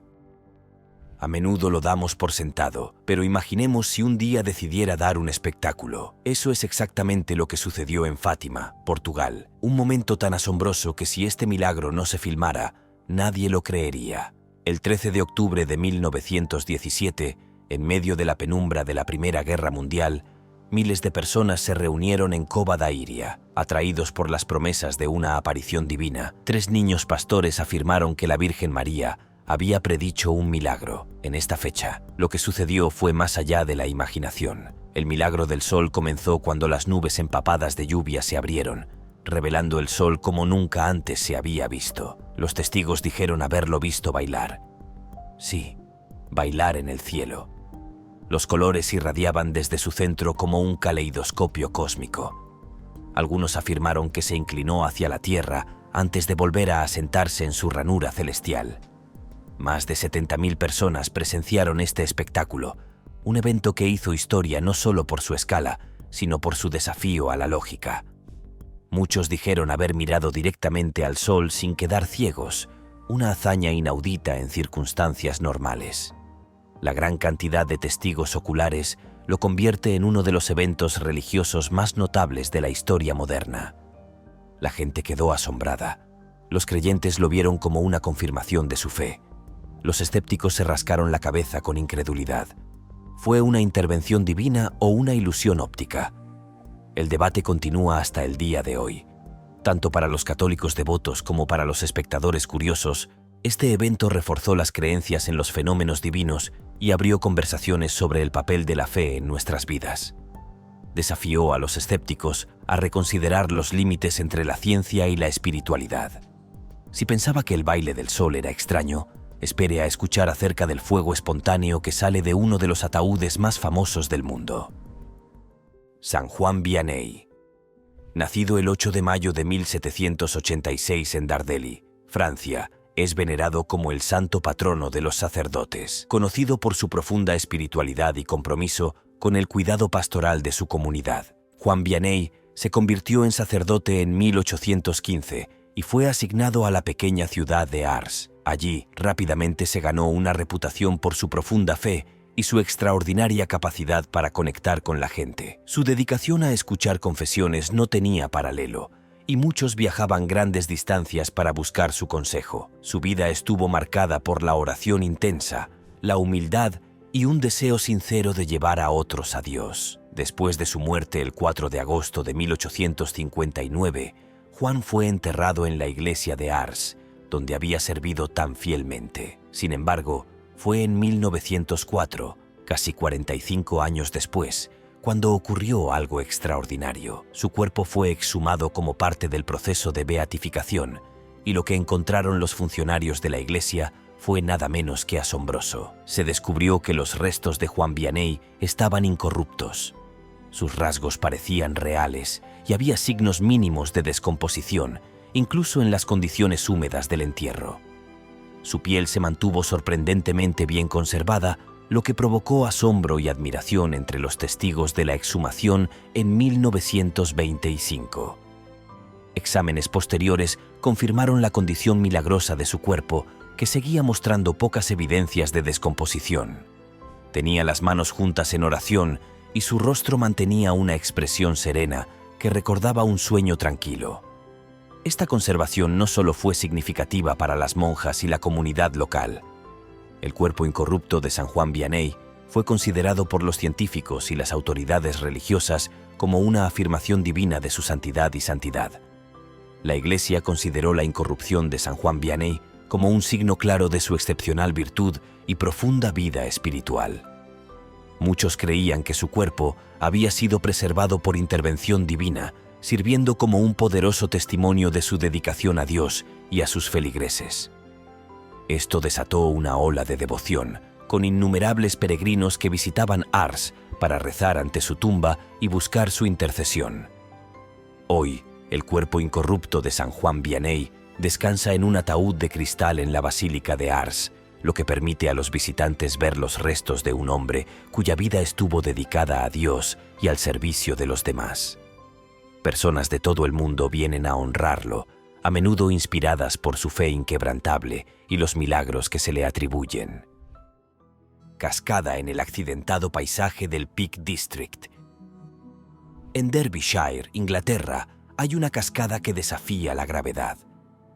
A menudo lo damos por sentado, pero imaginemos si un día decidiera dar un espectáculo. Eso es exactamente lo que sucedió en Fátima, Portugal. Un momento tan asombroso que si este milagro no se filmara, nadie lo creería. El 13 de octubre de 1917, en medio de la penumbra de la Primera Guerra Mundial, miles de personas se reunieron en Cova da Iria. Atraídos por las promesas de una aparición divina, 3 niños pastores afirmaron que la Virgen María había predicho un milagro. En esta fecha, lo que sucedió fue más allá de la imaginación. El milagro del sol comenzó cuando las nubes empapadas de lluvia se abrieron, revelando el sol como nunca antes se había visto. Los testigos dijeron haberlo visto bailar. Sí, bailar en el cielo. Los colores irradiaban desde su centro como un caleidoscopio cósmico. Algunos afirmaron que se inclinó hacia la tierra antes de volver a asentarse en su ranura celestial. Más de 70.000 personas presenciaron este espectáculo, un evento que hizo historia no solo por su escala, sino por su desafío a la lógica. Muchos dijeron haber mirado directamente al sol sin quedar ciegos, una hazaña inaudita en circunstancias normales. La gran cantidad de testigos oculares lo convierte en uno de los eventos religiosos más notables de la historia moderna. La gente quedó asombrada. Los creyentes lo vieron como una confirmación de su fe. Los escépticos se rascaron la cabeza con incredulidad. ¿Fue una intervención divina o una ilusión óptica? El debate continúa hasta el día de hoy. Tanto para los católicos devotos como para los espectadores curiosos, este evento reforzó las creencias en los fenómenos divinos y abrió conversaciones sobre el papel de la fe en nuestras vidas. Desafió a los escépticos a reconsiderar los límites entre la ciencia y la espiritualidad. Si pensaba que el baile del sol era extraño, espere a escuchar acerca del fuego espontáneo que sale de uno de los ataúdes más famosos del mundo. San Juan Vianney. Nacido el 8 de mayo de 1786 en Dardilly, Francia, es venerado como el santo patrono de los sacerdotes, conocido por su profunda espiritualidad y compromiso con el cuidado pastoral de su comunidad. Juan Vianney se convirtió en sacerdote en 1815 y fue asignado a la pequeña ciudad de Ars. Allí, rápidamente se ganó una reputación por su profunda fe y su extraordinaria capacidad para conectar con la gente. Su dedicación a escuchar confesiones no tenía paralelo, y muchos viajaban grandes distancias para buscar su consejo. Su vida estuvo marcada por la oración intensa, la humildad y un deseo sincero de llevar a otros a Dios. Después de su muerte el 4 de agosto de 1859, Juan fue enterrado en la iglesia de Ars, donde había servido tan fielmente. Sin embargo, fue en 1904, casi 45 años después, cuando ocurrió algo extraordinario. Su cuerpo fue exhumado como parte del proceso de beatificación, y lo que encontraron los funcionarios de la iglesia fue nada menos que asombroso. Se descubrió que los restos de Juan Vianney estaban incorruptos. Sus rasgos parecían reales y había signos mínimos de descomposición, incluso en las condiciones húmedas del entierro. Su piel se mantuvo sorprendentemente bien conservada, lo que provocó asombro y admiración entre los testigos de la exhumación en 1925. Exámenes posteriores confirmaron la condición milagrosa de su cuerpo, que seguía mostrando pocas evidencias de descomposición. Tenía las manos juntas en oración y su rostro mantenía una expresión serena que recordaba un sueño tranquilo. Esta conservación no solo fue significativa para las monjas y la comunidad local. El cuerpo incorrupto de San Juan Vianney fue considerado por los científicos y las autoridades religiosas como una afirmación divina de su santidad y santidad. La Iglesia consideró la incorrupción de San Juan Vianney como un signo claro de su excepcional virtud y profunda vida espiritual. Muchos creían que su cuerpo había sido preservado por intervención divina, sirviendo como un poderoso testimonio de su dedicación a Dios y a sus feligreses. Esto desató una ola de devoción, con innumerables peregrinos que visitaban Ars para rezar ante su tumba y buscar su intercesión. Hoy, el cuerpo incorrupto de San Juan Vianney descansa en un ataúd de cristal en la Basílica de Ars, lo que permite a los visitantes ver los restos de un hombre cuya vida estuvo dedicada a Dios y al servicio de los demás. Personas de todo el mundo vienen a honrarlo, a menudo inspiradas por su fe inquebrantable y los milagros que se le atribuyen. Cascada en el accidentado paisaje del Peak District. En Derbyshire, Inglaterra, hay una cascada que desafía la gravedad.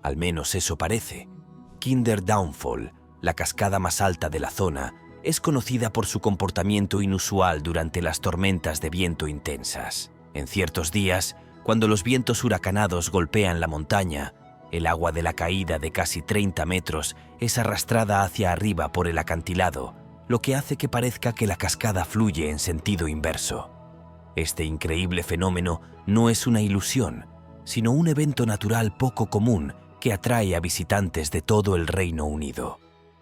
Al menos eso parece. Kinder Downfall, la cascada más alta de la zona, es conocida por su comportamiento inusual durante las tormentas de viento intensas. En ciertos días, cuando los vientos huracanados golpean la montaña, el agua de la caída de casi 30 metros es arrastrada hacia arriba por el acantilado, lo que hace que parezca que la cascada fluye en sentido inverso. Este increíble fenómeno no es una ilusión, sino un evento natural poco común que atrae a visitantes de todo el Reino Unido.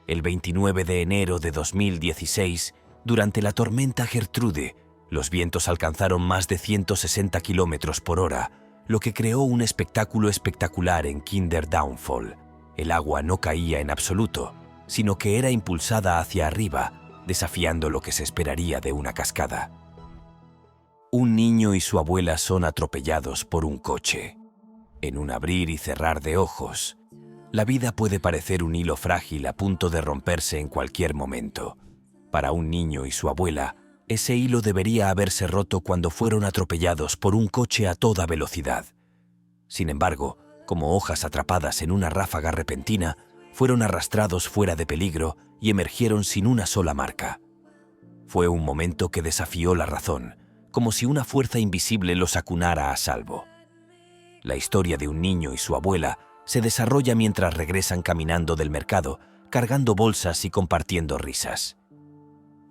El 29 de enero de 2016, durante la tormenta Gertrude, los vientos alcanzaron más de 160 kilómetros por hora, lo que creó un espectáculo espectacular en Kinder Downfall. El agua no caía en absoluto, sino que era impulsada hacia arriba, desafiando lo que se esperaría de una cascada. Un niño y su abuela son atropellados por un coche. En un abrir y cerrar de ojos, la vida puede parecer un hilo frágil a punto de romperse en cualquier momento. Para un niño y su abuela, ese hilo debería haberse roto cuando fueron atropellados por un coche a toda velocidad. Sin embargo, como hojas atrapadas en una ráfaga repentina, fueron arrastrados fuera de peligro y emergieron sin una sola marca. Fue un momento que desafió la razón, como si una fuerza invisible los acunara a salvo. La historia de un niño y su abuela se desarrolla mientras regresan caminando del mercado, cargando bolsas y compartiendo risas.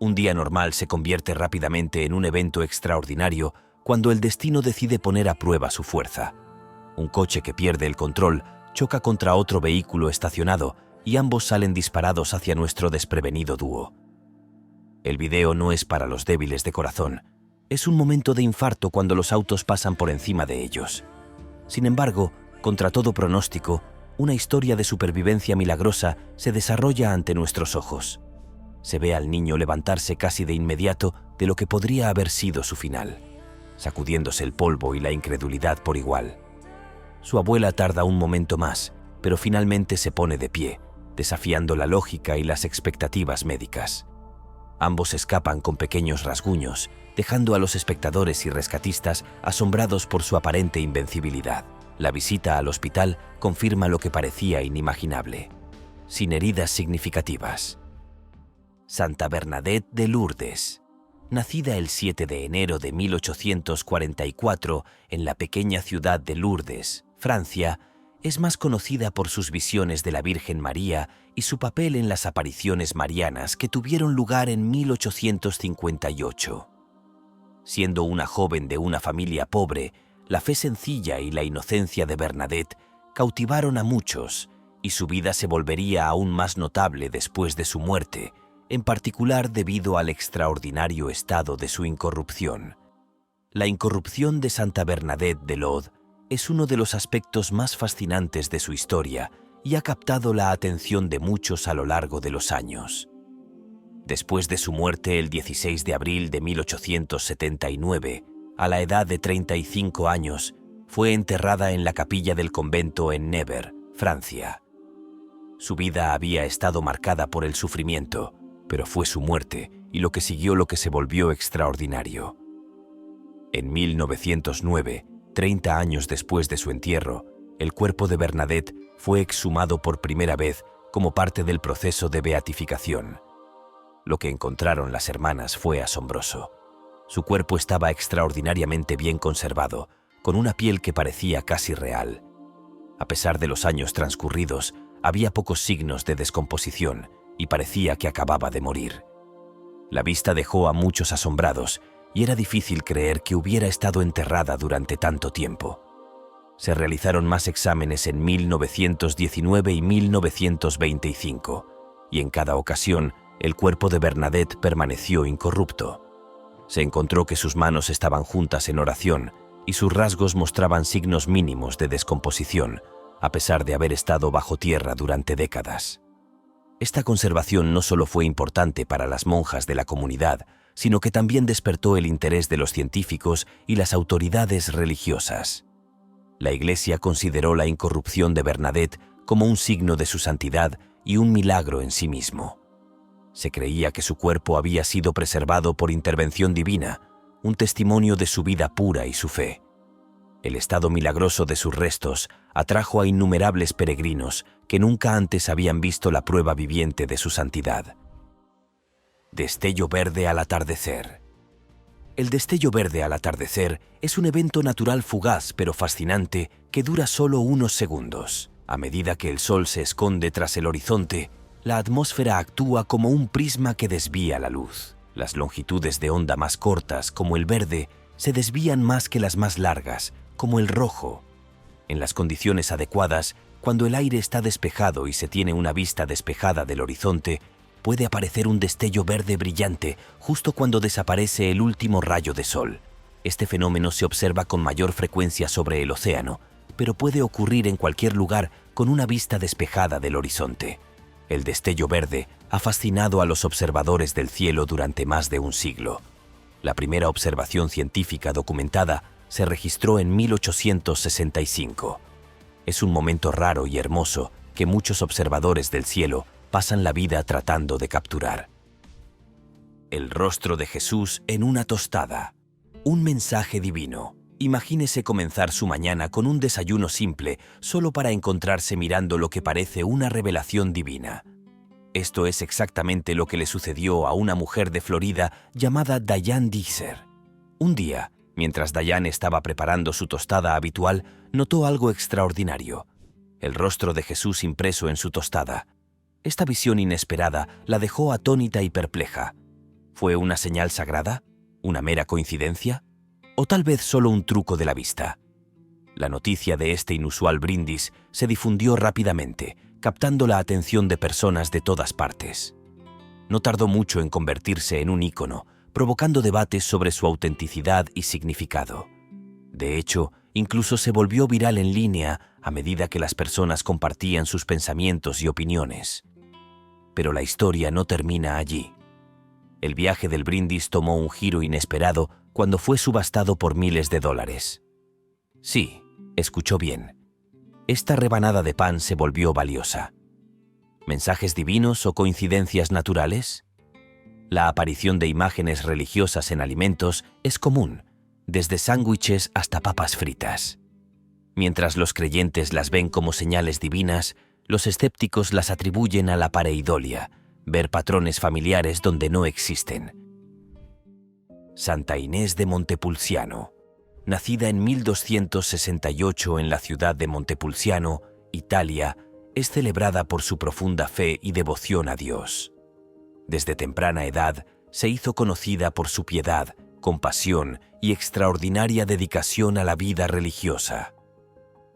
Un día normal se convierte rápidamente en un evento extraordinario cuando el destino decide poner a prueba su fuerza. Un coche que pierde el control choca contra otro vehículo estacionado y ambos salen disparados hacia nuestro desprevenido dúo. El video no es para los débiles de corazón. Es un momento de infarto cuando los autos pasan por encima de ellos. Sin embargo, contra todo pronóstico, una historia de supervivencia milagrosa se desarrolla ante nuestros ojos. Se ve al niño levantarse casi de inmediato de lo que podría haber sido su final, sacudiéndose el polvo y la incredulidad por igual. Su abuela tarda un momento más, pero finalmente se pone de pie, desafiando la lógica y las expectativas médicas. Ambos escapan con pequeños rasguños, dejando a los espectadores y rescatistas asombrados por su aparente invencibilidad. La visita al hospital confirma lo que parecía inimaginable, sin heridas significativas. Santa Bernadette de Lourdes. Nacida el 7 de enero de 1844 en la pequeña ciudad de Lourdes, Francia, es más conocida por sus visiones de la Virgen María y su papel en las apariciones marianas que tuvieron lugar en 1858. Siendo una joven de una familia pobre, la fe sencilla y la inocencia de Bernadette cautivaron a muchos, y su vida se volvería aún más notable después de su muerte, en particular debido al extraordinario estado de su incorrupción. La incorrupción de Santa Bernadette de Lod es uno de los aspectos más fascinantes de su historia y ha captado la atención de muchos a lo largo de los años. Después de su muerte el 16 de abril de 1879, a la edad de 35 años, fue enterrada en la capilla del convento en Nevers, Francia. Su vida había estado marcada por el sufrimiento, pero fue su muerte y lo que siguió lo que se volvió extraordinario. En 1909, 30 años después de su entierro, el cuerpo de Bernadette fue exhumado por primera vez como parte del proceso de beatificación. Lo que encontraron las hermanas fue asombroso. Su cuerpo estaba extraordinariamente bien conservado, con una piel que parecía casi real. A pesar de los años transcurridos, había pocos signos de descomposición y parecía que acababa de morir. La vista dejó a muchos asombrados y era difícil creer que hubiera estado enterrada durante tanto tiempo. Se realizaron más exámenes en 1919 y 1925, y en cada ocasión el cuerpo de Bernadette permaneció incorrupto. Se encontró que sus manos estaban juntas en oración y sus rasgos mostraban signos mínimos de descomposición, a pesar de haber estado bajo tierra durante décadas. Esta conservación no solo fue importante para las monjas de la comunidad, sino que también despertó el interés de los científicos y las autoridades religiosas. La Iglesia consideró la incorrupción de Bernadette como un signo de su santidad y un milagro en sí mismo. Se creía que su cuerpo había sido preservado por intervención divina, un testimonio de su vida pura y su fe. El estado milagroso de sus restos atrajo a innumerables peregrinos que nunca antes habían visto la prueba viviente de su santidad. Destello verde al atardecer. El destello verde al atardecer es un evento natural fugaz pero fascinante que dura solo unos segundos. A medida que el sol se esconde tras el horizonte, la atmósfera actúa como un prisma que desvía la luz. Las longitudes de onda más cortas, como el verde, se desvían más que las más largas, como el rojo. En las condiciones adecuadas, cuando el aire está despejado y se tiene una vista despejada del horizonte, puede aparecer un destello verde brillante justo cuando desaparece el último rayo de sol. Este fenómeno se observa con mayor frecuencia sobre el océano, pero puede ocurrir en cualquier lugar con una vista despejada del horizonte. El destello verde ha fascinado a los observadores del cielo durante más de un siglo. La primera observación científica documentada se registró en 1865. Es un momento raro y hermoso que muchos observadores del cielo pasan la vida tratando de capturar. El rostro de Jesús en una tostada. Un mensaje divino. Imagínese comenzar su mañana con un desayuno simple solo para encontrarse mirando lo que parece una revelación divina. Esto es exactamente lo que le sucedió a una mujer de Florida llamada Diane Deezer. Un día, mientras Diane estaba preparando su tostada habitual, notó algo extraordinario. El rostro de Jesús impreso en su tostada. Esta visión inesperada la dejó atónita y perpleja. ¿Fue una señal sagrada? ¿Una mera coincidencia? ¿O tal vez solo un truco de la vista? La noticia de este inusual brindis se difundió rápidamente, captando la atención de personas de todas partes. No tardó mucho en convertirse en un ícono, provocando debates sobre su autenticidad y significado. De hecho, incluso se volvió viral en línea a medida que las personas compartían sus pensamientos y opiniones. Pero la historia no termina allí. El viaje del brindis tomó un giro inesperado cuando fue subastado por miles de dólares. Sí, escuchó bien. Esta rebanada de pan se volvió valiosa. ¿Mensajes divinos o coincidencias naturales? La aparición de imágenes religiosas en alimentos es común, desde sándwiches hasta papas fritas. Mientras los creyentes las ven como señales divinas, los escépticos las atribuyen a la pareidolia, ver patrones familiares donde no existen. Santa Inés de Montepulciano. Nacida en 1268 en la ciudad de Montepulciano, Italia, es celebrada por su profunda fe y devoción a Dios. Desde temprana edad se hizo conocida por su piedad, compasión y extraordinaria dedicación a la vida religiosa.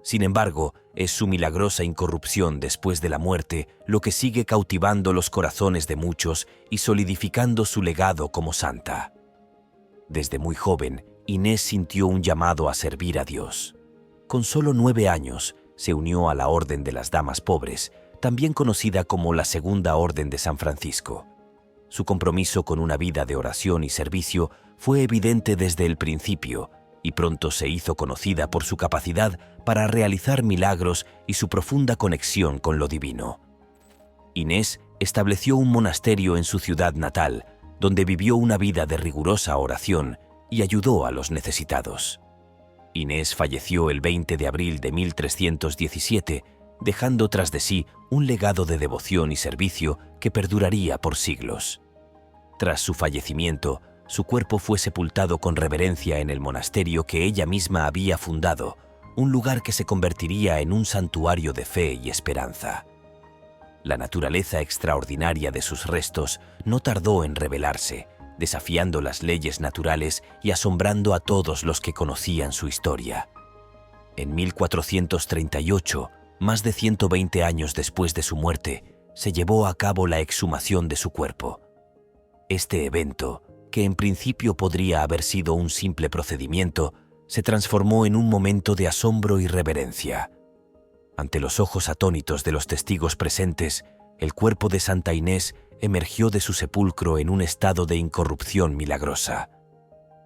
Sin embargo, es su milagrosa incorrupción después de la muerte lo que sigue cautivando los corazones de muchos y solidificando su legado como santa. Desde muy joven, Inés sintió un llamado a servir a Dios. Con solo 9 años, se unió a la Orden de las Damas Pobres, también conocida como la Segunda Orden de San Francisco. Su compromiso con una vida de oración y servicio fue evidente desde el principio, y pronto se hizo conocida por su capacidad para realizar milagros y su profunda conexión con lo divino. Inés estableció un monasterio en su ciudad natal, donde vivió una vida de rigurosa oración y ayudó a los necesitados. Inés falleció el 20 de abril de 1317, dejando tras de sí un legado de devoción y servicio que perduraría por siglos. Tras su fallecimiento, su cuerpo fue sepultado con reverencia en el monasterio que ella misma había fundado, un lugar que se convertiría en un santuario de fe y esperanza. La naturaleza extraordinaria de sus restos no tardó en revelarse, desafiando las leyes naturales y asombrando a todos los que conocían su historia. En 1438, más de 120 años después de su muerte, se llevó a cabo la exhumación de su cuerpo. Este evento, que en principio podría haber sido un simple procedimiento, se transformó en un momento de asombro y reverencia. Ante los ojos atónitos de los testigos presentes, el cuerpo de Santa Inés emergió de su sepulcro en un estado de incorrupción milagrosa.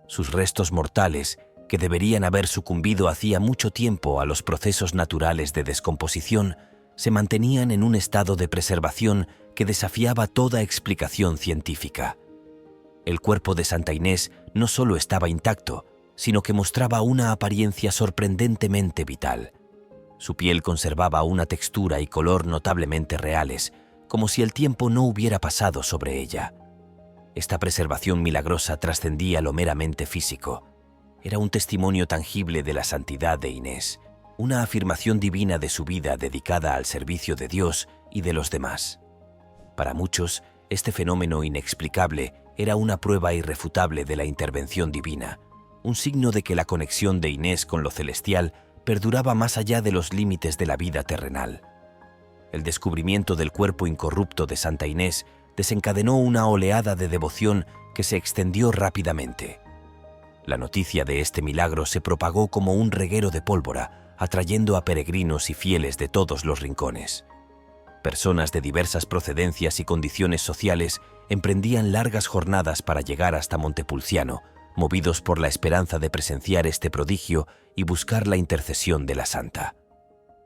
Sus restos mortales, que deberían haber sucumbido hacía mucho tiempo a los procesos naturales de descomposición, se mantenían en un estado de preservación que desafiaba toda explicación científica. El cuerpo de Santa Inés no solo estaba intacto, sino que mostraba una apariencia sorprendentemente vital. Su piel conservaba una textura y color notablemente reales, como si el tiempo no hubiera pasado sobre ella. Esta preservación milagrosa trascendía lo meramente físico. Era un testimonio tangible de la santidad de Inés, una afirmación divina de su vida dedicada al servicio de Dios y de los demás. Para muchos, este fenómeno inexplicable era una prueba irrefutable de la intervención divina, un signo de que la conexión de Inés con lo celestial perduraba más allá de los límites de la vida terrenal. El descubrimiento del cuerpo incorrupto de Santa Inés desencadenó una oleada de devoción que se extendió rápidamente. La noticia de este milagro se propagó como un reguero de pólvora, atrayendo a peregrinos y fieles de todos los rincones. Personas de diversas procedencias y condiciones sociales emprendían largas jornadas para llegar hasta Montepulciano, movidos por la esperanza de presenciar este prodigio y buscar la intercesión de la santa.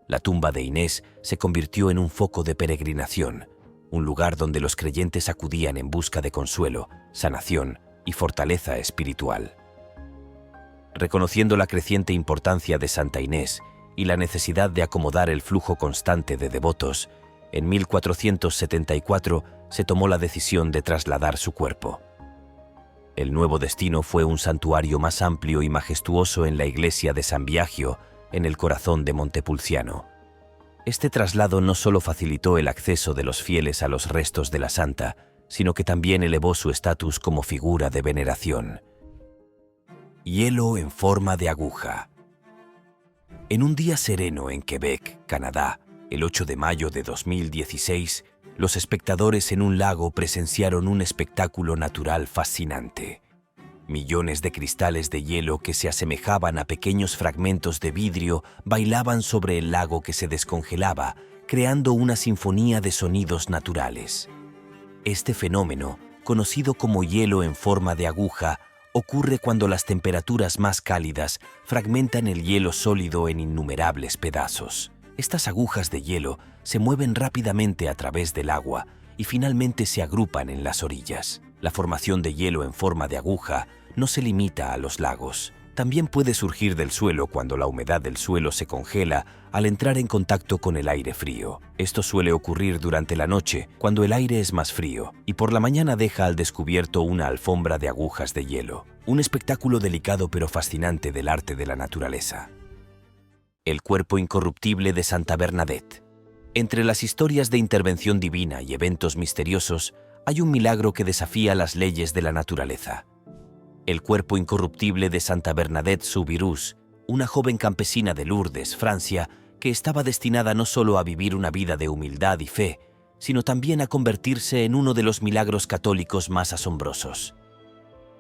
La tumba de Inés se convirtió en un foco de peregrinación, un lugar donde los creyentes acudían en busca de consuelo, sanación y fortaleza espiritual. Reconociendo la creciente importancia de Santa Inés y la necesidad de acomodar el flujo constante de devotos, en 1474 se tomó la decisión de trasladar su cuerpo. El nuevo destino fue un santuario más amplio y majestuoso en la iglesia de San Biagio, en el corazón de Montepulciano. Este traslado no solo facilitó el acceso de los fieles a los restos de la santa, sino que también elevó su estatus como figura de veneración. Hielo en forma de aguja. En un día sereno en Quebec, Canadá, el 8 de mayo de 2016, los espectadores en un lago presenciaron un espectáculo natural fascinante. Millones de cristales de hielo que se asemejaban a pequeños fragmentos de vidrio bailaban sobre el lago que se descongelaba, creando una sinfonía de sonidos naturales. Este fenómeno, conocido como hielo en forma de aguja, ocurre cuando las temperaturas más cálidas fragmentan el hielo sólido en innumerables pedazos. Estas agujas de hielo se mueven rápidamente a través del agua y finalmente se agrupan en las orillas. La formación de hielo en forma de aguja no se limita a los lagos. También puede surgir del suelo cuando la humedad del suelo se congela al entrar en contacto con el aire frío. Esto suele ocurrir durante la noche, cuando el aire es más frío, y por la mañana deja al descubierto una alfombra de agujas de hielo. Un espectáculo delicado pero fascinante del arte de la naturaleza. El cuerpo incorruptible de Santa Bernadette. Entre las historias de intervención divina y eventos misteriosos, hay un milagro que desafía las leyes de la naturaleza. El cuerpo incorruptible de Santa Bernadette Soubirous, una joven campesina de Lourdes, Francia, que estaba destinada no solo a vivir una vida de humildad y fe, sino también a convertirse en uno de los milagros católicos más asombrosos.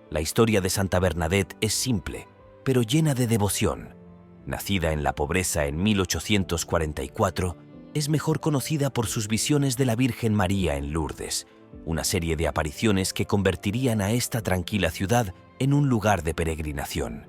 La historia de Santa Bernadette es simple, pero llena de devoción. Nacida en la pobreza en 1844, es mejor conocida por sus visiones de la Virgen María en Lourdes, una serie de apariciones que convertirían a esta tranquila ciudad en un lugar de peregrinación.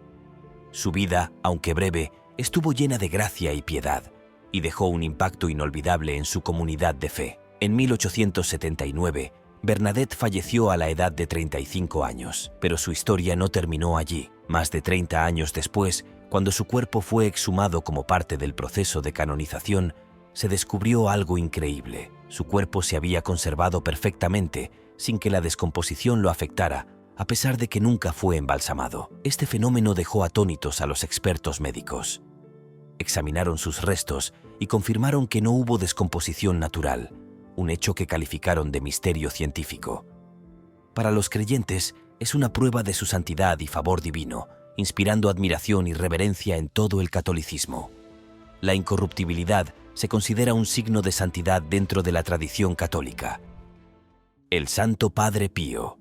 Su vida, aunque breve, estuvo llena de gracia y piedad, y dejó un impacto inolvidable en su comunidad de fe. En 1879, Bernadette falleció a la edad de 35 años, pero su historia no terminó allí. Más de 30 años después, cuando su cuerpo fue exhumado como parte del proceso de canonización, se descubrió algo increíble. Su cuerpo se había conservado perfectamente, sin que la descomposición lo afectara, a pesar de que nunca fue embalsamado. Este fenómeno dejó atónitos a los expertos médicos. Examinaron sus restos y confirmaron que no hubo descomposición natural, un hecho que calificaron de misterio científico. Para los creyentes, es una prueba de su santidad y favor divino, inspirando admiración y reverencia en todo el catolicismo. La incorruptibilidad se considera un signo de santidad dentro de la tradición católica. El Santo Padre Pío.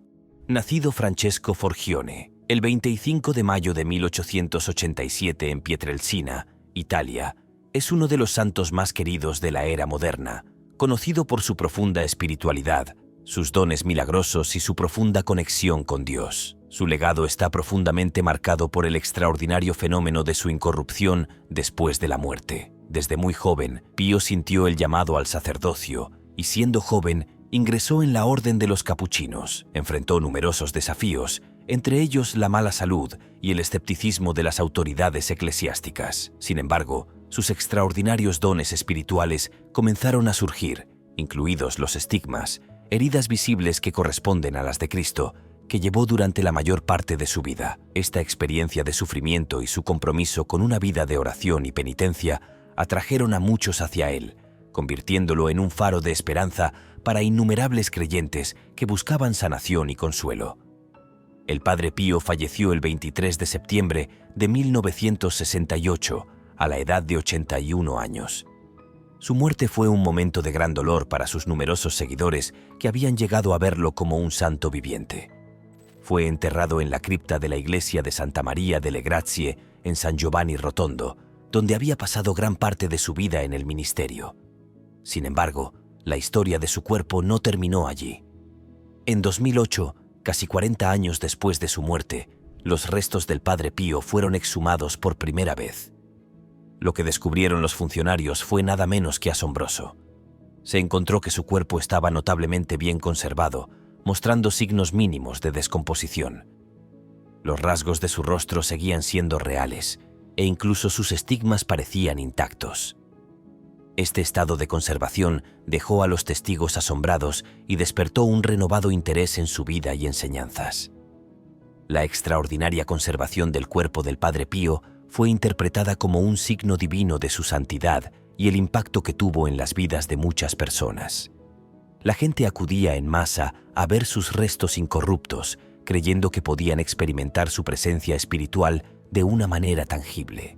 Nacido Francesco Forgione, el 25 de mayo de 1887 en Pietrelcina, Italia, es uno de los santos más queridos de la era moderna, conocido por su profunda espiritualidad, sus dones milagrosos y su profunda conexión con Dios. Su legado está profundamente marcado por el extraordinario fenómeno de su incorrupción después de la muerte. Desde muy joven, Pío sintió el llamado al sacerdocio y, siendo joven, ingresó en la Orden de los Capuchinos. Enfrentó numerosos desafíos, entre ellos la mala salud y el escepticismo de las autoridades eclesiásticas. Sin embargo, sus extraordinarios dones espirituales comenzaron a surgir, incluidos los estigmas, heridas visibles que corresponden a las de Cristo, que llevó durante la mayor parte de su vida. Esta experiencia de sufrimiento y su compromiso con una vida de oración y penitencia atrajeron a muchos hacia él, convirtiéndolo en un faro de esperanza para innumerables creyentes que buscaban sanación y consuelo. El Padre Pío falleció el 23 de septiembre de 1968, a la edad de 81 años. Su muerte fue un momento de gran dolor para sus numerosos seguidores que habían llegado a verlo como un santo viviente. Fue enterrado en la cripta de la iglesia de Santa María delle Grazie en San Giovanni Rotondo, donde había pasado gran parte de su vida en el ministerio. Sin embargo, la historia de su cuerpo no terminó allí. En 2008, casi 40 años después de su muerte, los restos del Padre Pío fueron exhumados por primera vez. Lo que descubrieron los funcionarios fue nada menos que asombroso. Se encontró que su cuerpo estaba notablemente bien conservado, mostrando signos mínimos de descomposición. Los rasgos de su rostro seguían siendo reales, e incluso sus estigmas parecían intactos. Este estado de conservación dejó a los testigos asombrados y despertó un renovado interés en su vida y enseñanzas. La extraordinaria conservación del cuerpo del Padre Pío fue interpretada como un signo divino de su santidad y el impacto que tuvo en las vidas de muchas personas. La gente acudía en masa a ver sus restos incorruptos, creyendo que podían experimentar su presencia espiritual de una manera tangible.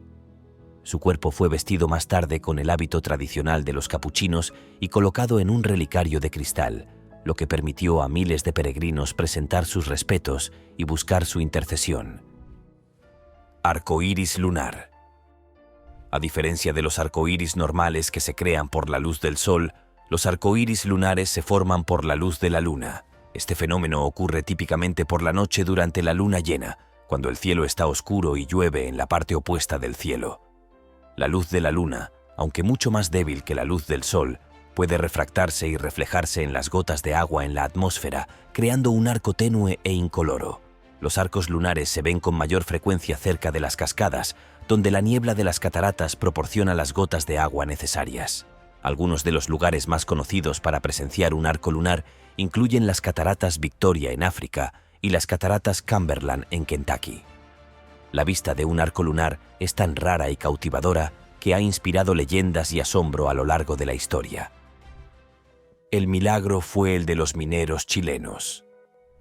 Su cuerpo fue vestido más tarde con el hábito tradicional de los capuchinos y colocado en un relicario de cristal, lo que permitió a miles de peregrinos presentar sus respetos y buscar su intercesión. Arcoíris lunar. A diferencia de los arcoíris normales que se crean por la luz del sol, los arcoíris lunares se forman por la luz de la luna. Este fenómeno ocurre típicamente por la noche durante la luna llena, cuando el cielo está oscuro y llueve en la parte opuesta del cielo. La luz de la luna, aunque mucho más débil que la luz del sol, puede refractarse y reflejarse en las gotas de agua en la atmósfera, creando un arco tenue e incoloro. Los arcos lunares se ven con mayor frecuencia cerca de las cascadas, donde la niebla de las cataratas proporciona las gotas de agua necesarias. Algunos de los lugares más conocidos para presenciar un arco lunar incluyen las cataratas Victoria en África y las cataratas Cumberland en Kentucky. La vista de un arco lunar es tan rara y cautivadora que ha inspirado leyendas y asombro a lo largo de la historia. El milagro fue el de los mineros chilenos.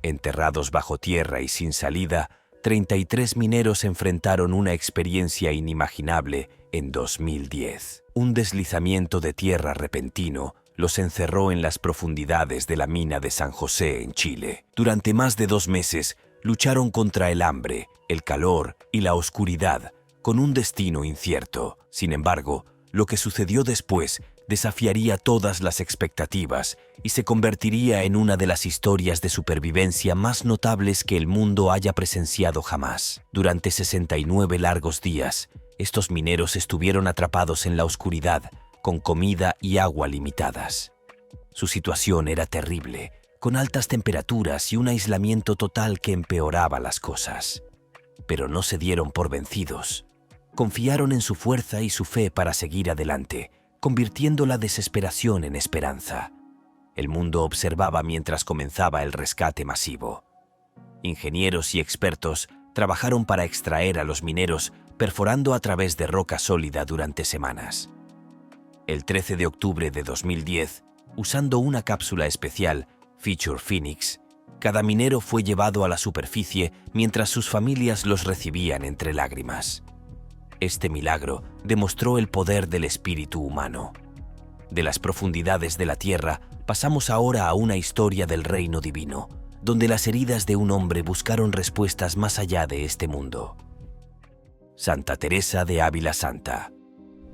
Enterrados bajo tierra y sin salida, 33 mineros enfrentaron una experiencia inimaginable en 2010. Un deslizamiento de tierra repentino los encerró en las profundidades de la mina de San José en Chile. Durante más de 2 meses lucharon contra el hambre, el calor y la oscuridad, con un destino incierto. Sin embargo, lo que sucedió después desafiaría todas las expectativas y se convertiría en una de las historias de supervivencia más notables que el mundo haya presenciado jamás. Durante 69 largos días, estos mineros estuvieron atrapados en la oscuridad, con comida y agua limitadas. Su situación era terrible, con altas temperaturas y un aislamiento total que empeoraba las cosas. Pero no se dieron por vencidos. Confiaron en su fuerza y su fe para seguir adelante, convirtiendo la desesperación en esperanza. El mundo observaba mientras comenzaba el rescate masivo. Ingenieros y expertos trabajaron para extraer a los mineros, perforando a través de roca sólida durante semanas. El 13 de octubre de 2010, usando una cápsula especial, Feature Phoenix, cada minero fue llevado a la superficie mientras sus familias los recibían entre lágrimas. Este milagro demostró el poder del espíritu humano. De las profundidades de la tierra, pasamos ahora a una historia del reino divino, donde las heridas de un hombre buscaron respuestas más allá de este mundo. Santa Teresa de Ávila Santa.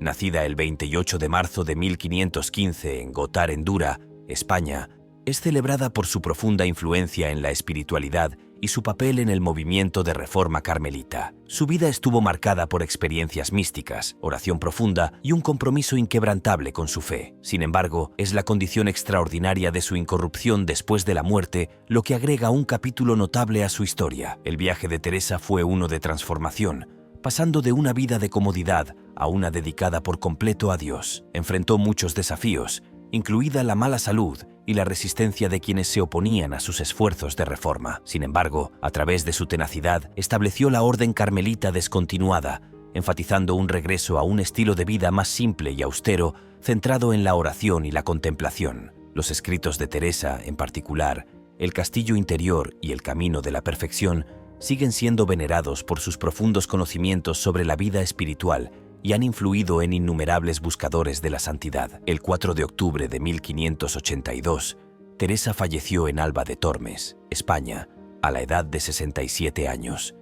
Nacida el 28 de marzo de 1515 en Gotar, Endura, España, es celebrada por su profunda influencia en la espiritualidad y su papel en el movimiento de reforma carmelita. Su vida estuvo marcada por experiencias místicas, oración profunda y un compromiso inquebrantable con su fe. Sin embargo, es la condición extraordinaria de su incorrupción después de la muerte lo que agrega un capítulo notable a su historia. El viaje de Teresa fue uno de transformación, pasando de una vida de comodidad a una dedicada por completo a Dios. Enfrentó muchos desafíos, incluida la mala salud y la resistencia de quienes se oponían a sus esfuerzos de reforma. Sin embargo, a través de su tenacidad, estableció la orden carmelita descontinuada, enfatizando un regreso a un estilo de vida más simple y austero, centrado en la oración y la contemplación. Los escritos de Teresa, en particular, El castillo interior y El camino de la perfección, siguen siendo venerados por sus profundos conocimientos sobre la vida espiritual y han influido en innumerables buscadores de la santidad. El 4 de octubre de 1582, Teresa falleció en Alba de Tormes, España, a la edad de 67 años.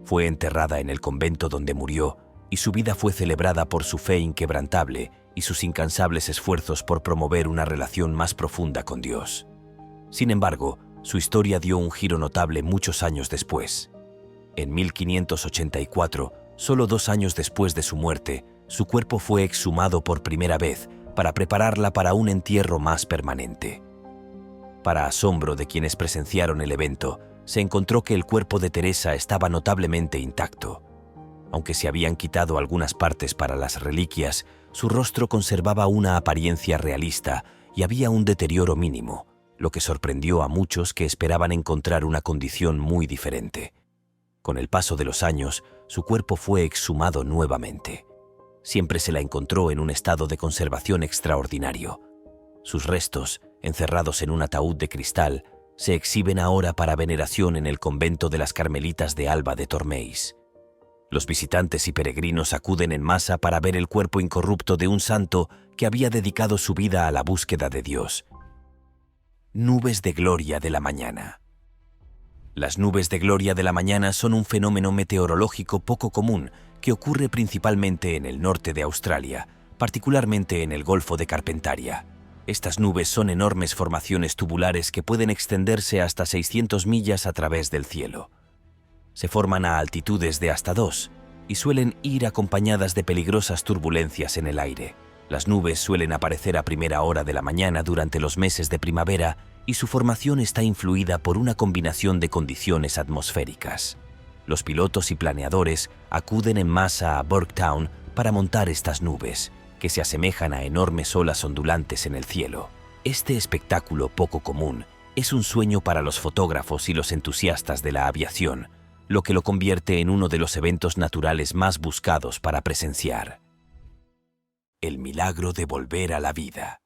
Fue enterrada en el convento donde murió y su vida fue celebrada por su fe inquebrantable y sus incansables esfuerzos por promover una relación más profunda con Dios. Sin embargo, su historia dio un giro notable muchos años después. En 1584, solo 2 años después de su muerte, su cuerpo fue exhumado por primera vez para prepararla para un entierro más permanente. Para asombro de quienes presenciaron el evento, se encontró que el cuerpo de Teresa estaba notablemente intacto. Aunque se habían quitado algunas partes para las reliquias, su rostro conservaba una apariencia realista y había un deterioro mínimo, lo que sorprendió a muchos que esperaban encontrar una condición muy diferente. Con el paso de los años, su cuerpo fue exhumado nuevamente. Siempre se la encontró en un estado de conservación extraordinario. Sus restos, encerrados en un ataúd de cristal, se exhiben ahora para veneración en el convento de las Carmelitas de Alba de Tormes. Los visitantes y peregrinos acuden en masa para ver el cuerpo incorrupto de un santo que había dedicado su vida a la búsqueda de Dios. Nubes de gloria de la mañana. Las nubes de gloria de la mañana son un fenómeno meteorológico poco común que ocurre principalmente en el norte de Australia, particularmente en el Golfo de Carpentaria. Estas nubes son enormes formaciones tubulares que pueden extenderse hasta 600 millas a través del cielo. Se forman a altitudes de hasta 2 y suelen ir acompañadas de peligrosas turbulencias en el aire. Las nubes suelen aparecer a primera hora de la mañana durante los meses de primavera y su formación está influida por una combinación de condiciones atmosféricas. Los pilotos y planeadores acuden en masa a Burketown para montar estas nubes, que se asemejan a enormes olas ondulantes en el cielo. Este espectáculo poco común es un sueño para los fotógrafos y los entusiastas de la aviación, lo que lo convierte en uno de los eventos naturales más buscados para presenciar. el milagro de volver a la vida.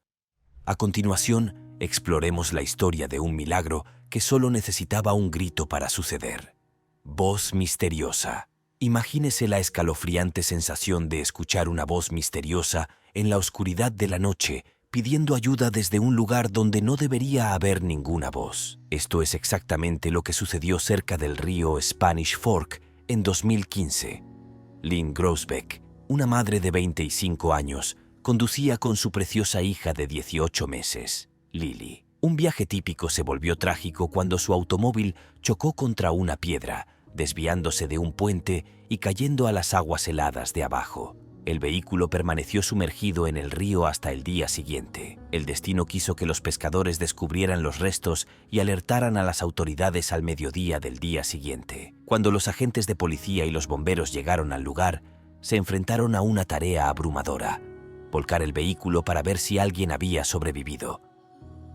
A continuación, exploremos la historia de un milagro que solo necesitaba un grito para suceder. Voz misteriosa. Imagínese la escalofriante sensación de escuchar una voz misteriosa en la oscuridad de la noche, pidiendo ayuda desde un lugar donde no debería haber ninguna voz. Esto es exactamente lo que sucedió cerca del río Spanish Fork en 2015. Lynn Grosbeck, una madre de 25 años, conducía con su preciosa hija de 18 meses, Lily. Un viaje típico se volvió trágico cuando su automóvil chocó contra una piedra, desviándose de un puente y cayendo a las aguas heladas de abajo. El vehículo permaneció sumergido en el río hasta el día siguiente. El destino quiso que los pescadores descubrieran los restos y alertaran a las autoridades al mediodía del día siguiente. Cuando los agentes de policía y los bomberos llegaron al lugar, se enfrentaron a una tarea abrumadora: volcar el vehículo para ver si alguien había sobrevivido.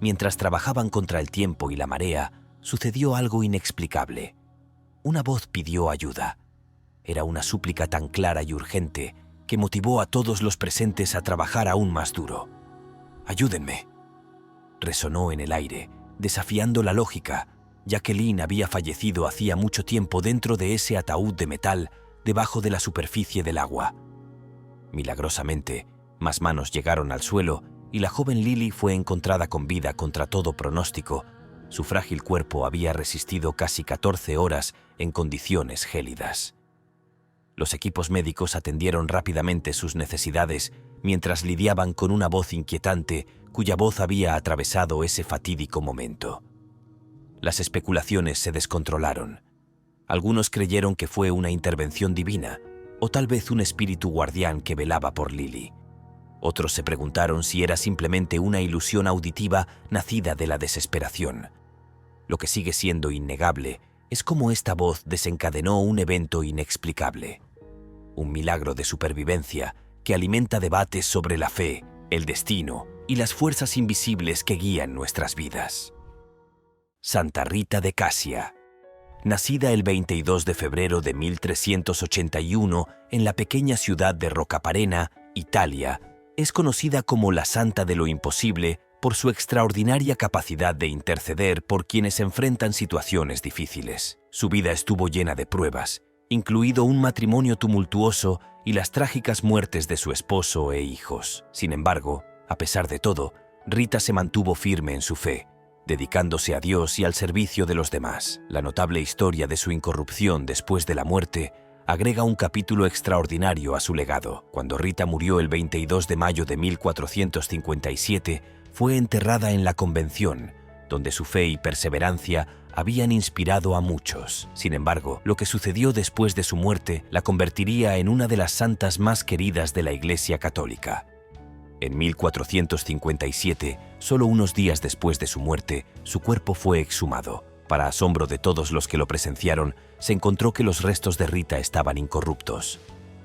Mientras trabajaban contra el tiempo y la marea, sucedió algo inexplicable. Una voz pidió ayuda. Era una súplica tan clara y urgente que motivó a todos los presentes a trabajar aún más duro. «Ayúdenme», resonó en el aire, desafiando la lógica, ya que Lynn había fallecido hacía mucho tiempo dentro de ese ataúd de metal debajo de la superficie del agua. Milagrosamente, más manos llegaron al suelo y la joven Lily fue encontrada con vida contra todo pronóstico. Su frágil cuerpo había resistido casi 14 horas en condiciones gélidas. Los equipos médicos atendieron rápidamente sus necesidades mientras lidiaban con una voz inquietante cuya voz había atravesado ese fatídico momento. Las especulaciones se descontrolaron. Algunos creyeron que fue una intervención divina o tal vez un espíritu guardián que velaba por Lily. Otros se preguntaron si era simplemente una ilusión auditiva nacida de la desesperación. Lo que sigue siendo innegable es cómo esta voz desencadenó un evento inexplicable. Un milagro de supervivencia que alimenta debates sobre la fe, el destino y las fuerzas invisibles que guían nuestras vidas. Santa Rita de Casia. Nacida el 22 de febrero de 1381 en la pequeña ciudad de Rocaparena, Italia, es conocida como la Santa de lo Imposible por su extraordinaria capacidad de interceder por quienes enfrentan situaciones difíciles. Su vida estuvo llena de pruebas, incluido un matrimonio tumultuoso y las trágicas muertes de su esposo e hijos. Sin embargo, a pesar de todo, Rita se mantuvo firme en su fe, dedicándose a Dios y al servicio de los demás. La notable historia de su incorrupción después de la muerte agrega un capítulo extraordinario a su legado. Cuando Rita murió el 22 de mayo de 1457, fue enterrada en la Convención, donde su fe y perseverancia habían inspirado a muchos. Sin embargo, lo que sucedió después de su muerte la convertiría en una de las santas más queridas de la Iglesia Católica. En 1457, solo unos días después de su muerte, su cuerpo fue exhumado. Para asombro de todos los que lo presenciaron, se encontró que los restos de Rita estaban incorruptos.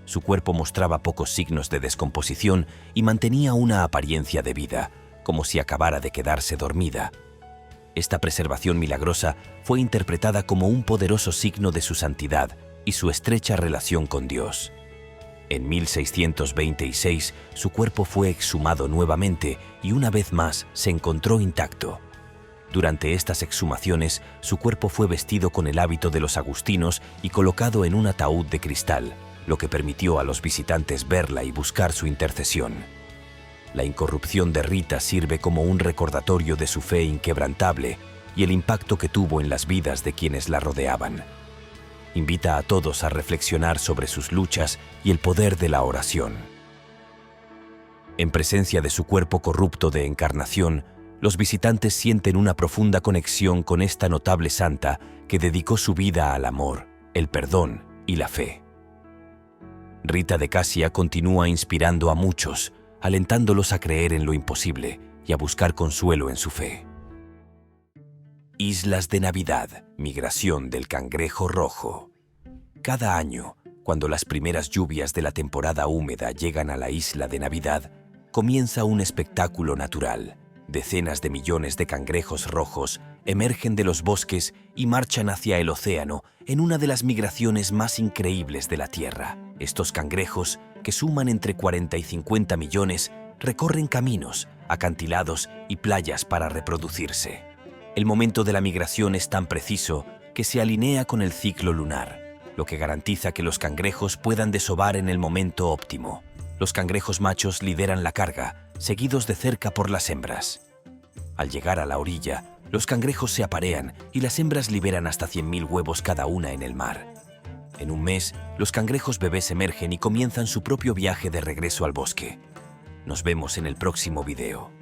Su cuerpo mostraba pocos signos de descomposición y mantenía una apariencia de vida, como si acabara de quedarse dormida. Esta preservación milagrosa fue interpretada como un poderoso signo de su santidad y su estrecha relación con Dios. En 1626, su cuerpo fue exhumado nuevamente y una vez más se encontró intacto. Durante estas exhumaciones, su cuerpo fue vestido con el hábito de los agustinos y colocado en un ataúd de cristal, lo que permitió a los visitantes verla y buscar su intercesión. La incorrupción de Rita sirve como un recordatorio de su fe inquebrantable y el impacto que tuvo en las vidas de quienes la rodeaban. Invita a todos a reflexionar sobre sus luchas y el poder de la oración. En presencia de su cuerpo corrupto de encarnación, los visitantes sienten una profunda conexión con esta notable santa que dedicó su vida al amor, el perdón y la fe. Rita de Casia continúa inspirando a muchos, alentándolos a creer en lo imposible y a buscar consuelo en su fe. Islas de Navidad, migración del cangrejo rojo. Cada año, cuando las primeras lluvias de la temporada húmeda llegan a la isla de Navidad, comienza un espectáculo natural. Decenas de millones de cangrejos rojos emergen de los bosques y marchan hacia el océano en una de las migraciones más increíbles de la Tierra. Estos cangrejos, que suman entre 40 y 50 millones, recorren caminos, acantilados y playas para reproducirse. El momento de la migración es tan preciso que se alinea con el ciclo lunar, lo que garantiza que los cangrejos puedan desovar en el momento óptimo. Los cangrejos machos lideran la carga, seguidos de cerca por las hembras. Al llegar a la orilla, los cangrejos se aparean y las hembras liberan hasta 100.000 huevos cada una en el mar. En un mes, los cangrejos bebés emergen y comienzan su propio viaje de regreso al bosque. Nos vemos en el próximo video.